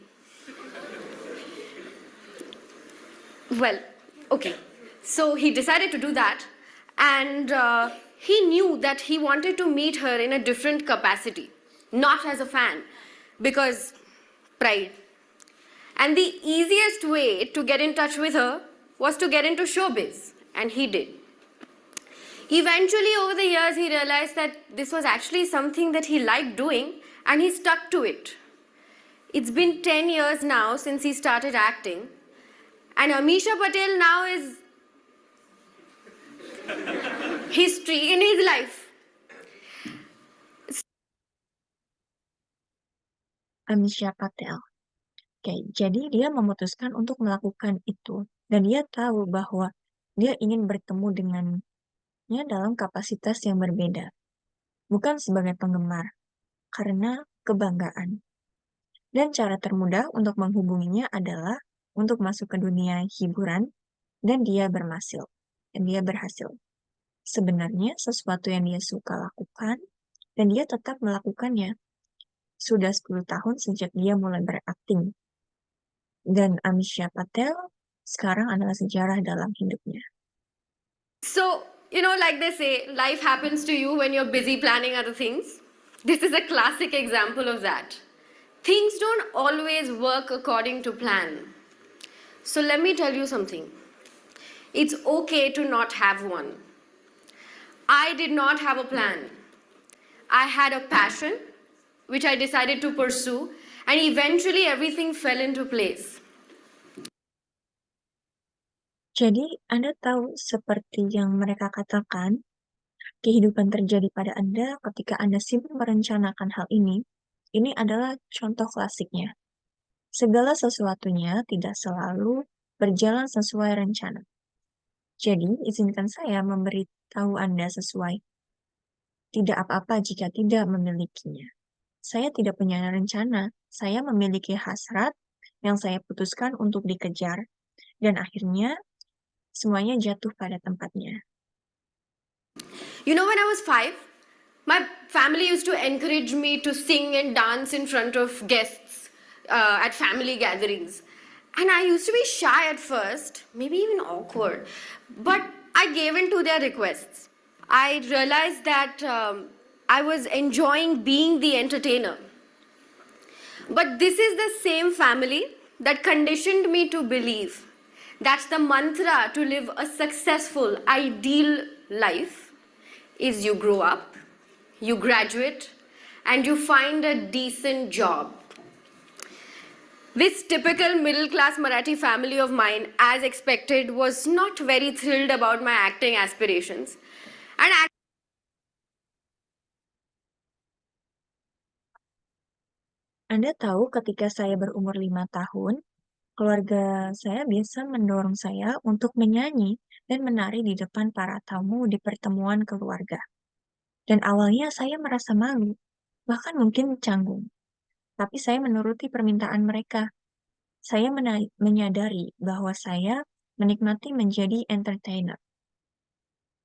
Well, okay. So he decided to do that, and he knew that he wanted to meet her in a different capacity, not as a fan, because pride. And the easiest way to get in touch with her was to get into showbiz, and he did. Eventually, over the years, he realized that this was actually something that he liked doing, and he stuck to it. It's been 10 years now since he started acting, and Amisha Patel now is history in his life. Amisha Patel. Oke, jadi dia memutuskan untuk melakukan itu. Dan dia tahu bahwa dia ingin bertemu dengannya dalam kapasitas yang berbeda. Bukan sebagai penggemar, karena kebanggaan. Dan cara termudah untuk menghubunginya adalah untuk masuk ke dunia hiburan, dan dia berhasil. Sebenarnya sesuatu yang dia suka lakukan, dan dia tetap melakukannya. Sudah 10 tahun sejak dia mulai berakting. Dan Amisha Patel sekarang adalah sejarah dalam hidupnya. So, like they say, life happens to you when you're busy planning other things. This is a classic example of that. Things don't always work according to plan. So, let me tell you something. It's okay to not have one. I did not have a plan. I had a passion, which I decided to pursue, and eventually everything fell into place. Jadi, Anda tahu seperti yang mereka katakan, kehidupan terjadi pada Anda ketika Anda sibuk merencanakan hal ini. Ini adalah contoh klasiknya. Segala sesuatunya tidak selalu berjalan sesuai rencana. Jadi, izinkan saya memberitahu Anda sesuai. Tidak apa-apa jika tidak memilikinya. Saya tidak punya rencana. Saya memiliki hasrat yang saya putuskan untuk dikejar. Dan akhirnya, semuanya jatuh pada tempatnya. When I was 5, my family used to encourage me to sing and dance in front of guests at family gatherings. And I used to be shy at first, maybe even awkward, but I gave in to their requests. I realized that I was enjoying being the entertainer. But this is the same family that conditioned me to believe that's the mantra to live a successful, ideal life is you grow up, you graduate, and you find a decent job. This typical middle-class Marathi family of mine, as expected, was not very thrilled about my acting aspirations. And Anda tahu ketika saya berumur 5 tahun, keluarga saya biasa mendorong saya untuk menyanyi dan menari di depan para tamu di pertemuan keluarga. Dan awalnya saya merasa malu, bahkan mungkin canggung. Tapi saya menuruti permintaan mereka. Saya menyadari bahwa saya menikmati menjadi entertainer.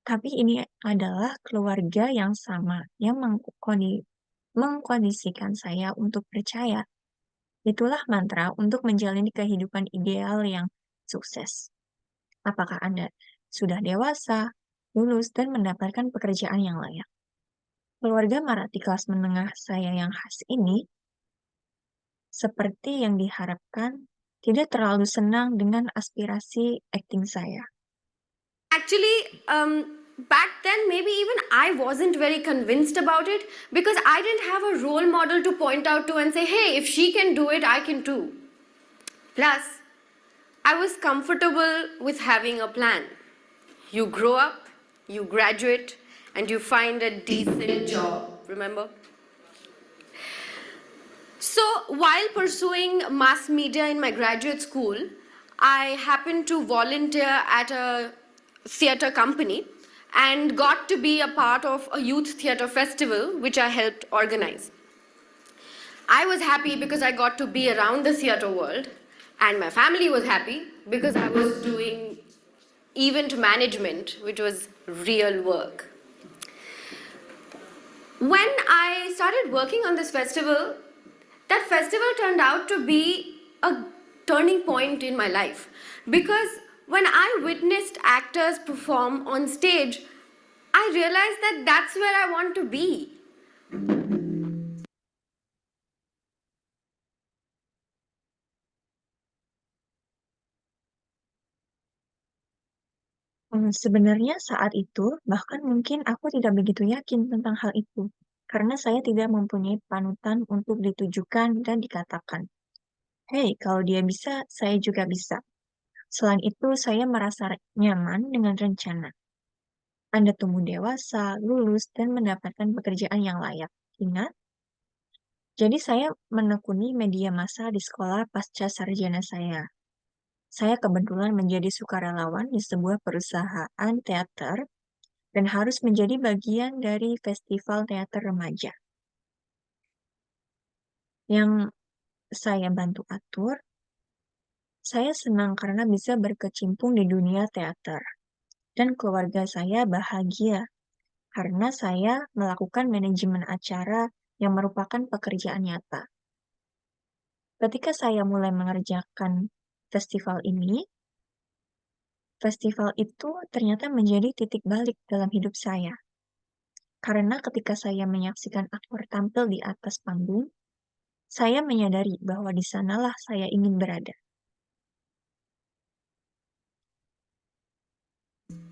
Tapi ini adalah keluarga yang sama, yang mengkondisikan saya untuk percaya. Itulah mantra untuk menjalani kehidupan ideal yang sukses. Apakah Anda sudah dewasa, lulus, dan mendapatkan pekerjaan yang layak? Keluarga Marathi kelas menengah saya yang khas ini, seperti yang diharapkan, tidak terlalu senang dengan aspirasi akting saya. actually, back then, maybe even I wasn't very convinced about it because I didn't have a role model to point out to and say, hey, if she can do it, I can too. Plus, I was comfortable with having a plan. You grow up, you graduate, and you find a decent job, remember? So, while pursuing mass media in my graduate school, I happened to volunteer at a theatre company and got to be a part of a youth theatre festival which I helped organize. I was happy because I got to be around the theatre world, and my family was happy because I was doing event management, which was real work. When I started working on this festival, that festival turned out to be a turning point in my life because when I witnessed actors perform on stage, I realized that that's where I want to be. Sebenarnya saat itu, bahkan mungkin aku tidak begitu yakin tentang hal itu, karena saya tidak mempunyai panutan untuk ditujukan dan dikatakan. Hei, kalau dia bisa, saya juga bisa. Selain itu, saya merasa nyaman dengan rencana. Anda tumbuh dewasa, lulus, dan mendapatkan pekerjaan yang layak. Ingat, jadi saya menekuni media massa di sekolah pasca sarjana saya. Saya kebetulan menjadi sukarelawan di sebuah perusahaan teater dan harus menjadi bagian dari festival teater remaja. Yang saya bantu atur, saya senang karena bisa berkecimpung di dunia teater. Dan keluarga saya bahagia karena saya melakukan manajemen acara yang merupakan pekerjaan nyata. Ketika saya mulai mengerjakan festival ini, festival itu ternyata menjadi titik balik dalam hidup saya. Karena ketika saya menyaksikan aktor tampil di atas panggung, saya menyadari bahwa di sanalah saya ingin berada.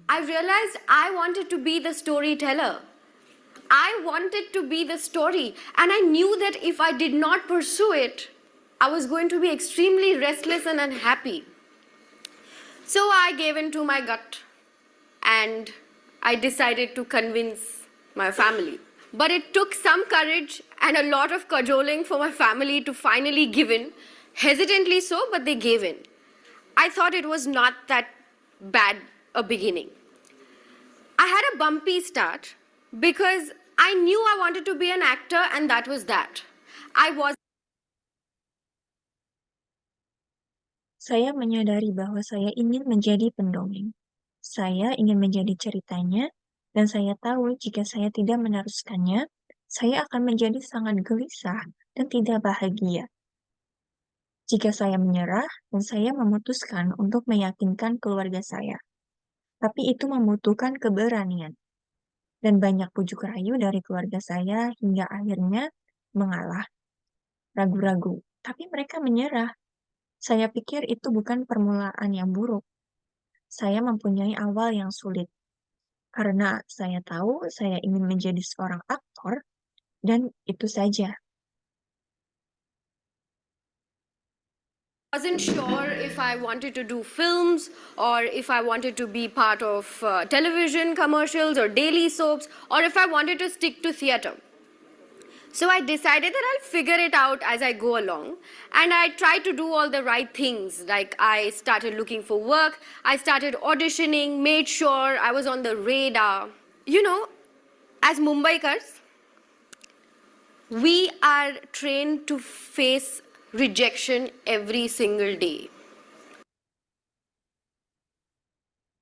I realized I wanted to be the storyteller. I wanted to be the story, and I knew that if I did not pursue it, I was going to be extremely restless and unhappy. So I gave in to my gut and I decided to convince my family. But it took some courage and a lot of cajoling for my family to finally give in. Hesitantly so, but they gave in. I thought it was not that bad a beginning. I had a bumpy start because I knew I wanted to be an actor, and that was that. I was Saya menyadari bahwa saya ingin menjadi pendongeng. Saya ingin menjadi ceritanya, dan saya tahu jika saya tidak meneruskannya, saya akan menjadi sangat gelisah dan tidak bahagia. Jika saya menyerah, dan saya memutuskan untuk meyakinkan keluarga saya. Tapi itu membutuhkan keberanian. Dan banyak bujuk rayu dari keluarga saya hingga akhirnya mengalah. Ragu-ragu, tapi mereka menyerah. Saya pikir itu bukan permulaan yang buruk. Saya mempunyai awal yang sulit. Karena saya tahu saya ingin menjadi seorang aktor, dan itu saja. wasn't sure if I wanted to do films or if I wanted to be part of television commercials or daily soaps or if I wanted to stick to theatre. So I decided that I'll figure it out as I go along, and I tried to do all the right things. Like I started looking for work, I started auditioning, made sure I was on the radar. You know, as Mumbaikars, we are trained to face rejection every single day.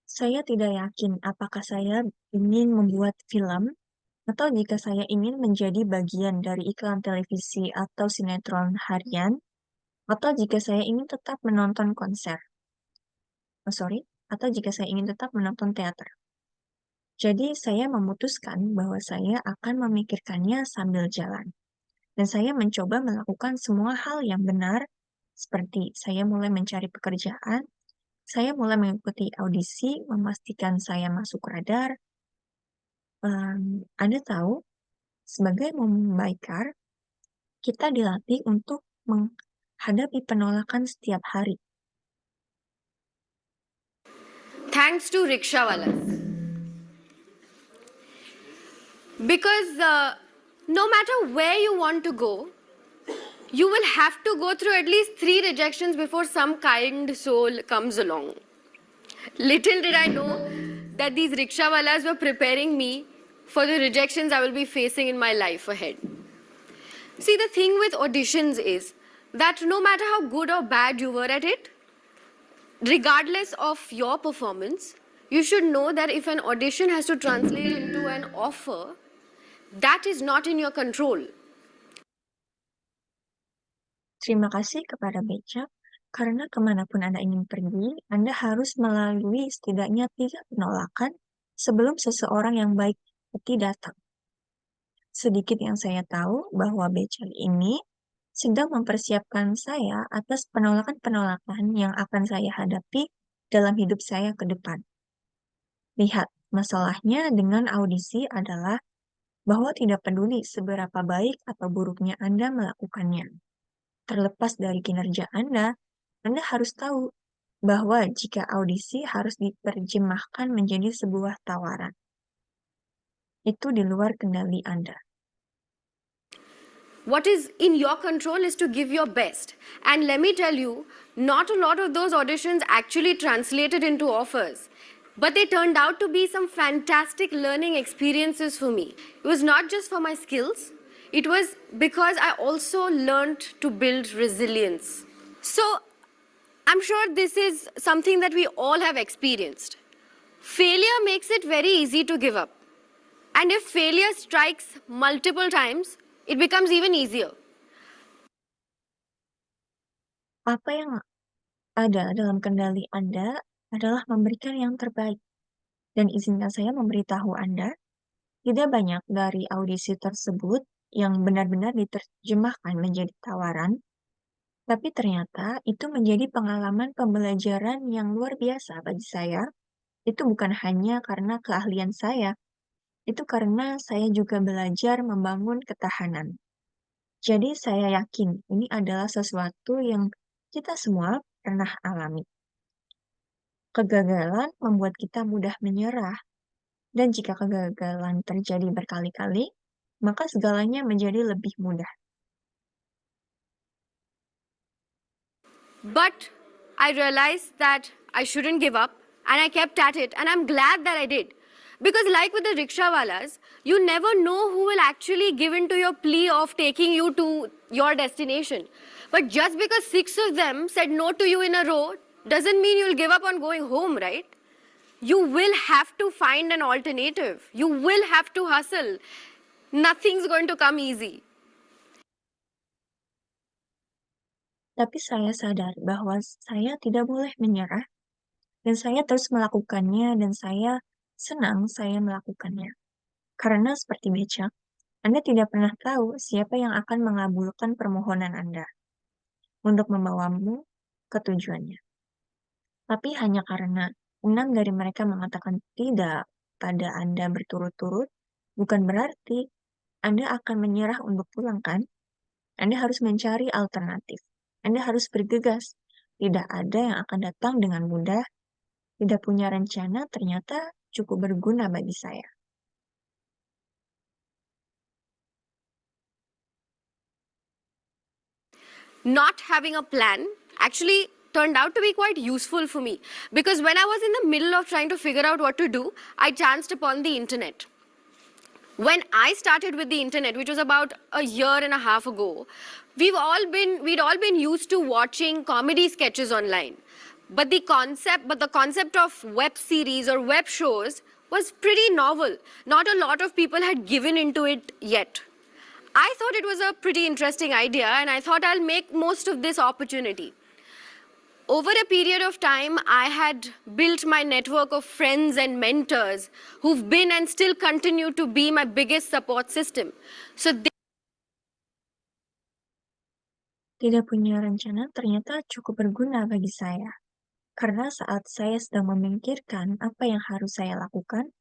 Saya tidak yakin apakah saya ingin membuat film atau jika saya ingin menjadi bagian dari iklan televisi atau sinetron harian, atau jika saya ingin tetap menonton konser. Oh, sorry, atau jika saya ingin tetap menonton teater. Jadi saya memutuskan bahwa saya akan memikirkannya sambil jalan. Dan saya mencoba melakukan semua hal yang benar, seperti saya mulai mencari pekerjaan, saya mulai mengikuti audisi, memastikan saya masuk radar. Anda tahu, sebagai Mumbaikar, kita dilatih untuk menghadapi penolakan setiap hari. Thanks to rickshawalas. Because no matter where you want to go, you will have to go through at least 3 rejections before some kind soul comes along. Little did I know that these rickshawalas were preparing me for the rejections I will be facing in my life ahead. See, the thing with auditions is that no matter how good or bad you were at it, regardless of your performance, you should know that if an audition has to translate into an offer, that is not in your control. Terima kasih kepada Becak, karena kemanapun Anda ingin pergi, Anda harus melalui setidaknya 3 penolakan sebelum seseorang yang baik hati datang. Sedikit yang saya tahu bahwa Becak ini sedang mempersiapkan saya atas penolakan-penolakan yang akan saya hadapi dalam hidup saya ke depan. Lihat, masalahnya dengan audisi adalah bahwa tidak peduli seberapa baik atau buruknya Anda melakukannya. Terlepas dari kinerja Anda harus tahu bahwa jika audisi harus diterjemahkan menjadi sebuah tawaran. Itu di luar kendali Anda. What is in your control is to give your best. And let me tell you, not a lot of those auditions actually translated into offers. But they turned out to be some fantastic learning experiences for me. It was not just for my skills, it was because I also learned to build resilience. So, I'm sure this is something that we all have experienced. Failure makes it very easy to give up. And if failure strikes multiple times, it becomes even easier. Apa yang ada dalam kendali Anda adalah memberikan yang terbaik. Dan izinkan saya memberitahu Anda, tidak banyak dari audisi tersebut yang benar-benar diterjemahkan menjadi tawaran, tapi ternyata itu menjadi pengalaman pembelajaran yang luar biasa bagi saya. Itu bukan hanya karena keahlian saya, itu karena saya juga belajar membangun ketahanan. Jadi saya yakin ini adalah sesuatu yang kita semua pernah alami. Kegagalan membuat kita mudah menyerah, dan jika kegagalan terjadi berkali-kali, maka segalanya menjadi lebih mudah. But I realized that I shouldn't give up, and I kept at it, and I'm glad that I did. Because, like with the rickshawalas, you never know who will actually give in to your plea of taking you to your destination. But just because 6 of them said no to you in a row doesn't mean you'll give up on going home, right? You will have to find an alternative. You will have to hustle. Nothing's going to come easy. Tapi saya sadar bahwa saya tidak boleh menyerah, dan saya terus melakukannya, dan saya senang saya melakukannya. Karena seperti becak, Anda tidak pernah tahu siapa yang akan mengabulkan permohonan Anda untuk membawamu ke tujuannya. Tapi hanya karena 6 dari mereka mengatakan tidak pada Anda berturut-turut, bukan berarti Anda akan menyerah untuk pulang, kan? Anda harus mencari alternatif. Anda harus bergegas. Tidak ada yang akan datang dengan mudah. Tidak punya rencana ternyata cukup berguna bagi saya. Not having a plan actually turned out to be quite useful for me, because when I was in the middle of trying to figure out what to do, I chanced upon the internet. When I started with the internet, which was about a year and a half ago, we'd all been used to watching comedy sketches online. But the concept of web series or web shows was pretty novel. Not a lot of people had given into it yet. I thought it was a pretty interesting idea, and I thought I'll make most of this opportunity. Over a period of time, I had built my network of friends and mentors who've been and still continue to be my biggest support system. So Tidak punya rencana ternyata cukup berguna bagi saya. Karena saat saya sedang memikirkan apa yang harus saya lakukan,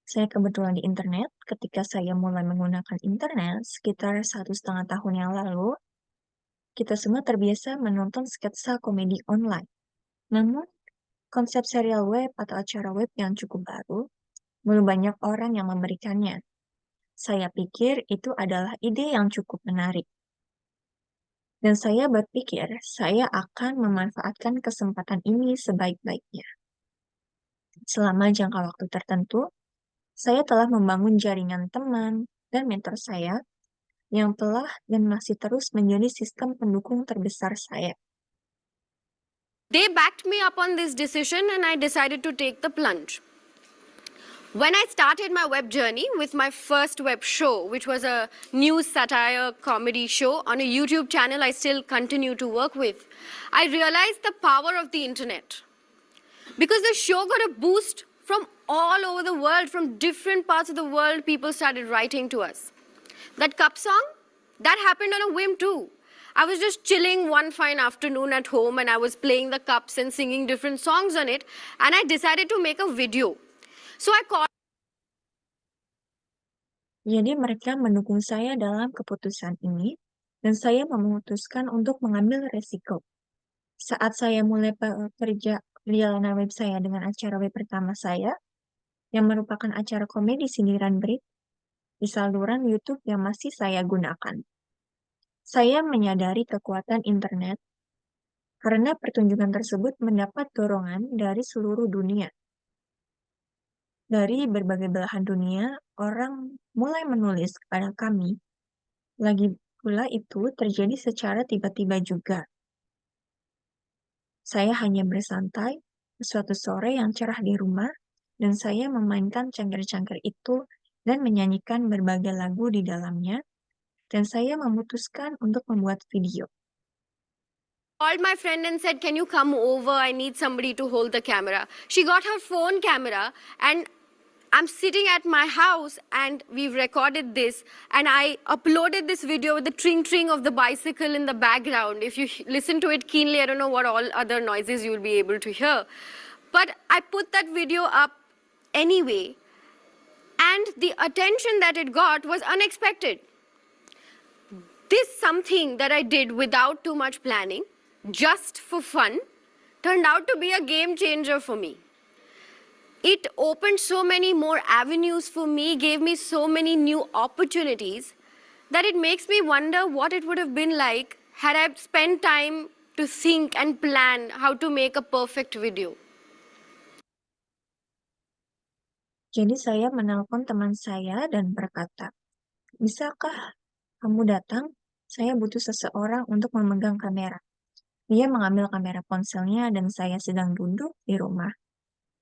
saya kebetulan di internet. Ketika saya mulai menggunakan internet sekitar 1,5 tahun yang lalu, kita semua terbiasa menonton sketsa komedi online. Namun, konsep serial web atau acara web yang cukup baru, belum banyak orang yang memberikannya. Saya pikir itu adalah ide yang cukup menarik. Dan saya berpikir saya akan memanfaatkan kesempatan ini sebaik-baiknya. Selama jangka waktu tertentu, saya telah membangun jaringan teman dan mentor saya yang telah dan masih terus menjadi sistem pendukung terbesar saya. they backed me up on this decision, and I decided to take the plunge. When I started my web journey with my first web show, which was a news satire comedy show on a YouTube channel I still continue to work with, I realized the power of the internet. Because the show got a boost from all over the world, from different parts of the world, people started writing to us. That cup song, that happened on a whim too. I was just chilling one fine afternoon at home, and I was playing the cups and singing different songs on it, and I decided to make a video. So I called. Jadi mereka mendukung saya dalam keputusan ini, dan saya memutuskan untuk mengambil resiko. Saat saya mulai bekerja perjalanan web saya dengan acara web pertama saya, yang merupakan acara komedi sindiran Brit di saluran YouTube yang masih saya gunakan. Saya menyadari kekuatan internet karena pertunjukan tersebut mendapat dorongan dari seluruh dunia. Dari berbagai belahan dunia, orang mulai menulis kepada kami. Lagi pula itu terjadi secara tiba-tiba juga. Saya hanya bersantai suatu sore yang cerah di rumah, dan saya memainkan cangkir-cangkir itu dan menyanyikan berbagai lagu di dalamnya, dan saya memutuskan untuk membuat video. Called my friend and said, "Can you come over? I need somebody to hold the camera." She got her phone camera, and I'm sitting at my house, and we've recorded this, and I uploaded this video with the tring of the bicycle in the background. If you listen to it keenly, I don't know what all other noises you'll be able to hear. But I put that video up anyway, and the attention that it got was unexpected. This something that I did without too much planning, just for fun, turned out to be a game changer for me. It opened so many more avenues for me, gave me so many new opportunities, that it makes me wonder what it would have been like had I spent time to think and plan how to make a perfect video. Jadi saya menelpon teman saya dan berkata, "Bisakah kamu datang? Saya butuh seseorang untuk memegang kamera." Dia mengambil kamera ponselnya dan saya sedang duduk di rumah.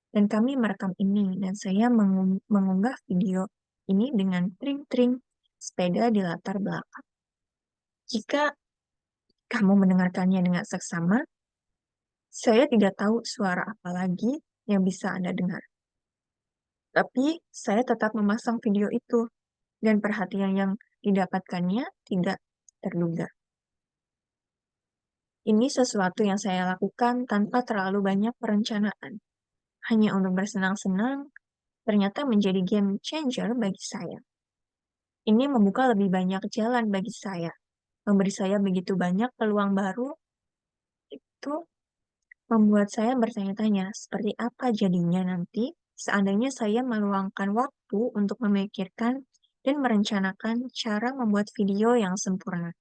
Dan kami merekam ini dan saya mengunggah video ini dengan tring-tring sepeda di latar belakang. Jika kamu mendengarkannya dengan seksama, saya tidak tahu suara apa lagi yang bisa Anda dengar. Tapi saya tetap memasang video itu dan perhatian yang didapatkannya tidak terduga. Ini sesuatu yang saya lakukan tanpa terlalu banyak perencanaan. Hanya untuk bersenang-senang, ternyata menjadi game changer bagi saya. Ini membuka lebih banyak jalan bagi saya, memberi saya begitu banyak peluang baru, itu membuat saya bertanya-tanya seperti apa jadinya nanti seandainya saya meluangkan waktu untuk memikirkan dan merencanakan cara membuat video yang sempurna.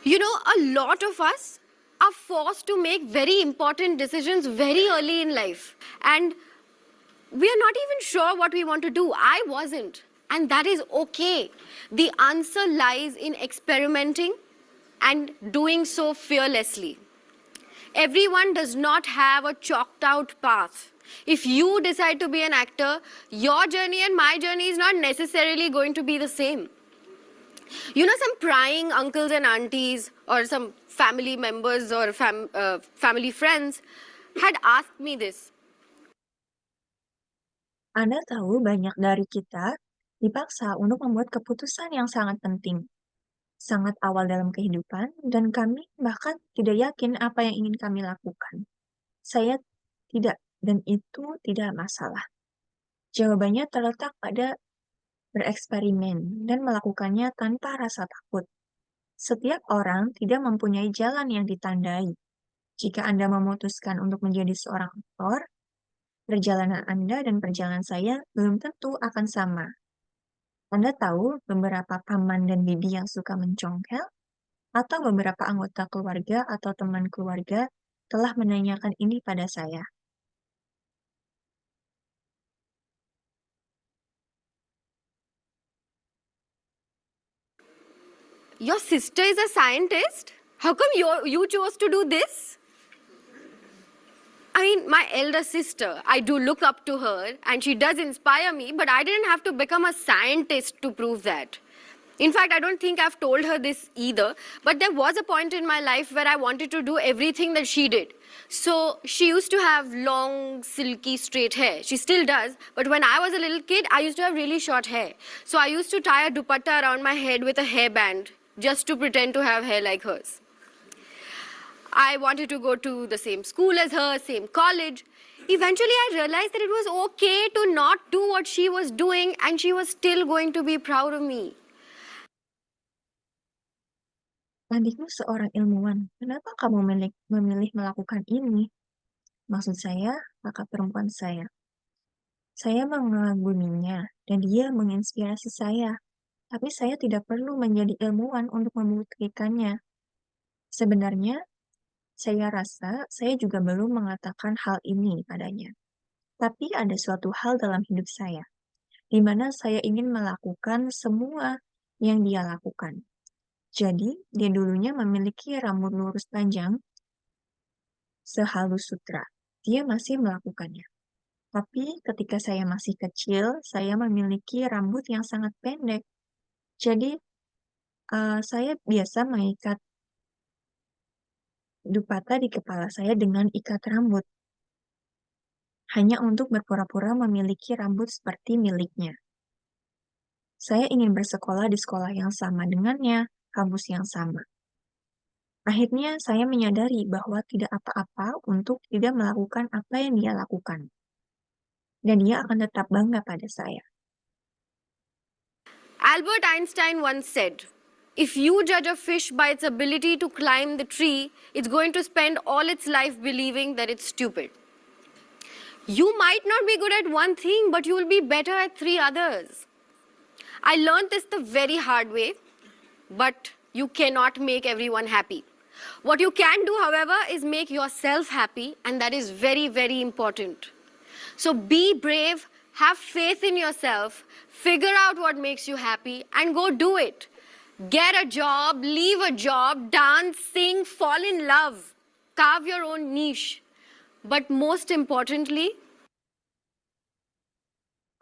You know, a lot of us are forced to make very important decisions very early in life. And we are not even sure what we want to do. I wasn't. And that is okay. The answer lies in experimenting and doing so fearlessly. Everyone does not have a chalked out path. If you decide to be an actor, your journey and my journey is not necessarily going to be the same. You know, some prying uncles and aunties or some family members or family friends had asked me this. Anda tahu banyak dari kita dipaksa untuk membuat keputusan yang sangat penting, sangat awal dalam kehidupan, dan kami bahkan tidak yakin apa yang ingin kami lakukan. Saya tidak, dan itu tidak masalah. Jawabannya terletak pada bereksperimen dan melakukannya tanpa rasa takut. Setiap orang tidak mempunyai jalan yang ditandai. Jika Anda memutuskan untuk menjadi seorang aktor, perjalanan Anda dan perjalanan saya belum tentu akan sama. Anda tahu beberapa paman dan bibi yang suka mencongkel, atau beberapa anggota keluarga atau teman keluarga telah menanyakan ini pada saya. Your sister is a scientist? How come you chose to do this? I mean, my elder sister, I do look up to her and she does inspire me, but I didn't have to become a scientist to prove that. In fact, I don't think I've told her this either, but there was a point in my life where I wanted to do everything that she did. So she used to have long, silky, straight hair. She still does, but when I was a little kid, I used to have really short hair. So I used to tie a dupatta around my head with a hairband just to pretend to have hair like hers. I wanted to go to the same school as her, same college. Eventually, I realized that it was okay to not do what she was doing and she was still going to be proud of me. Adikmu seorang ilmuwan, kenapa kamu memilih melakukan ini? Maksud saya, kakak perempuan saya. Saya mengaguminya, dan dia menginspirasi saya. Tapi saya tidak perlu menjadi ilmuwan untuk membuktikannya. Sebenarnya, saya rasa saya juga belum mengatakan hal ini padanya. Tapi ada suatu hal dalam hidup saya, di mana saya ingin melakukan semua yang dia lakukan. Jadi, dia dulunya memiliki rambut lurus panjang sehalus sutra. Dia masih melakukannya. Tapi ketika saya masih kecil, saya memiliki rambut yang sangat pendek. Jadi, saya biasa mengikat dupata di kepala saya dengan ikat rambut, hanya untuk berpura-pura memiliki rambut seperti miliknya. Saya ingin bersekolah di sekolah yang sama dengannya, kampus yang sama. Akhirnya, saya menyadari bahwa tidak apa-apa untuk tidak melakukan apa yang dia lakukan. Dan dia akan tetap bangga pada saya. Albert Einstein once said, if you judge a fish by its ability to climb the tree, it's going to spend all its life believing that it's stupid. You might not be good at one thing, but you will be better at three others. I learned this the very hard way, but you cannot make everyone happy. What you can do, however, is make yourself happy, and that is very, very important. So be brave, have faith in yourself, figure out what makes you happy, and go do it. Get a job, leave a job, dance, sing, fall in love, carve your own niche. But most importantly,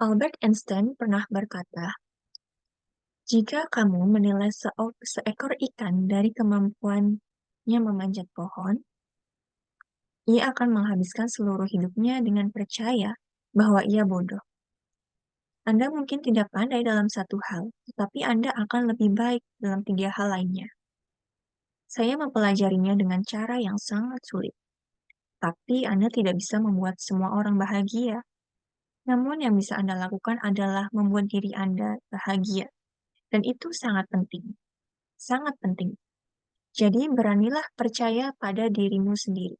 Albert Einstein pernah berkata, jika kamu menilai seekor ikan dari kemampuannya memanjat pohon, ia akan menghabiskan seluruh hidupnya dengan percaya bahwa ia bodoh. Anda mungkin tidak pandai dalam satu hal, tetapi Anda akan lebih baik dalam 3 hal lainnya. Saya mempelajarinya dengan cara yang sangat sulit, tapi Anda tidak bisa membuat semua orang bahagia. Namun yang bisa Anda lakukan adalah membuat diri Anda bahagia. Dan itu sangat penting. Sangat penting. Jadi beranilah percaya pada dirimu sendiri.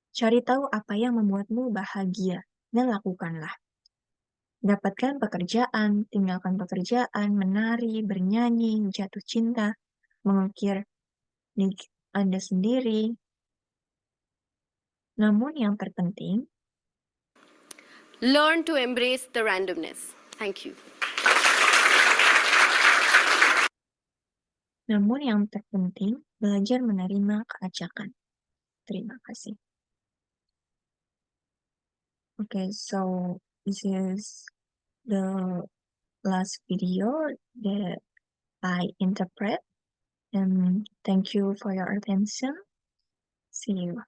Cari tahu apa yang membuatmu bahagia dan lakukanlah. Dapatkan pekerjaan, tinggalkan pekerjaan, menari, bernyanyi, jatuh cinta, mengukir diri Anda sendiri. Namun yang terpenting, learn to embrace the randomness. Thank you. Namun yang terpenting, belajar menerima keacakan. Terima kasih. Okay, so this is the last video that I interpret, and thank you for your attention. See you.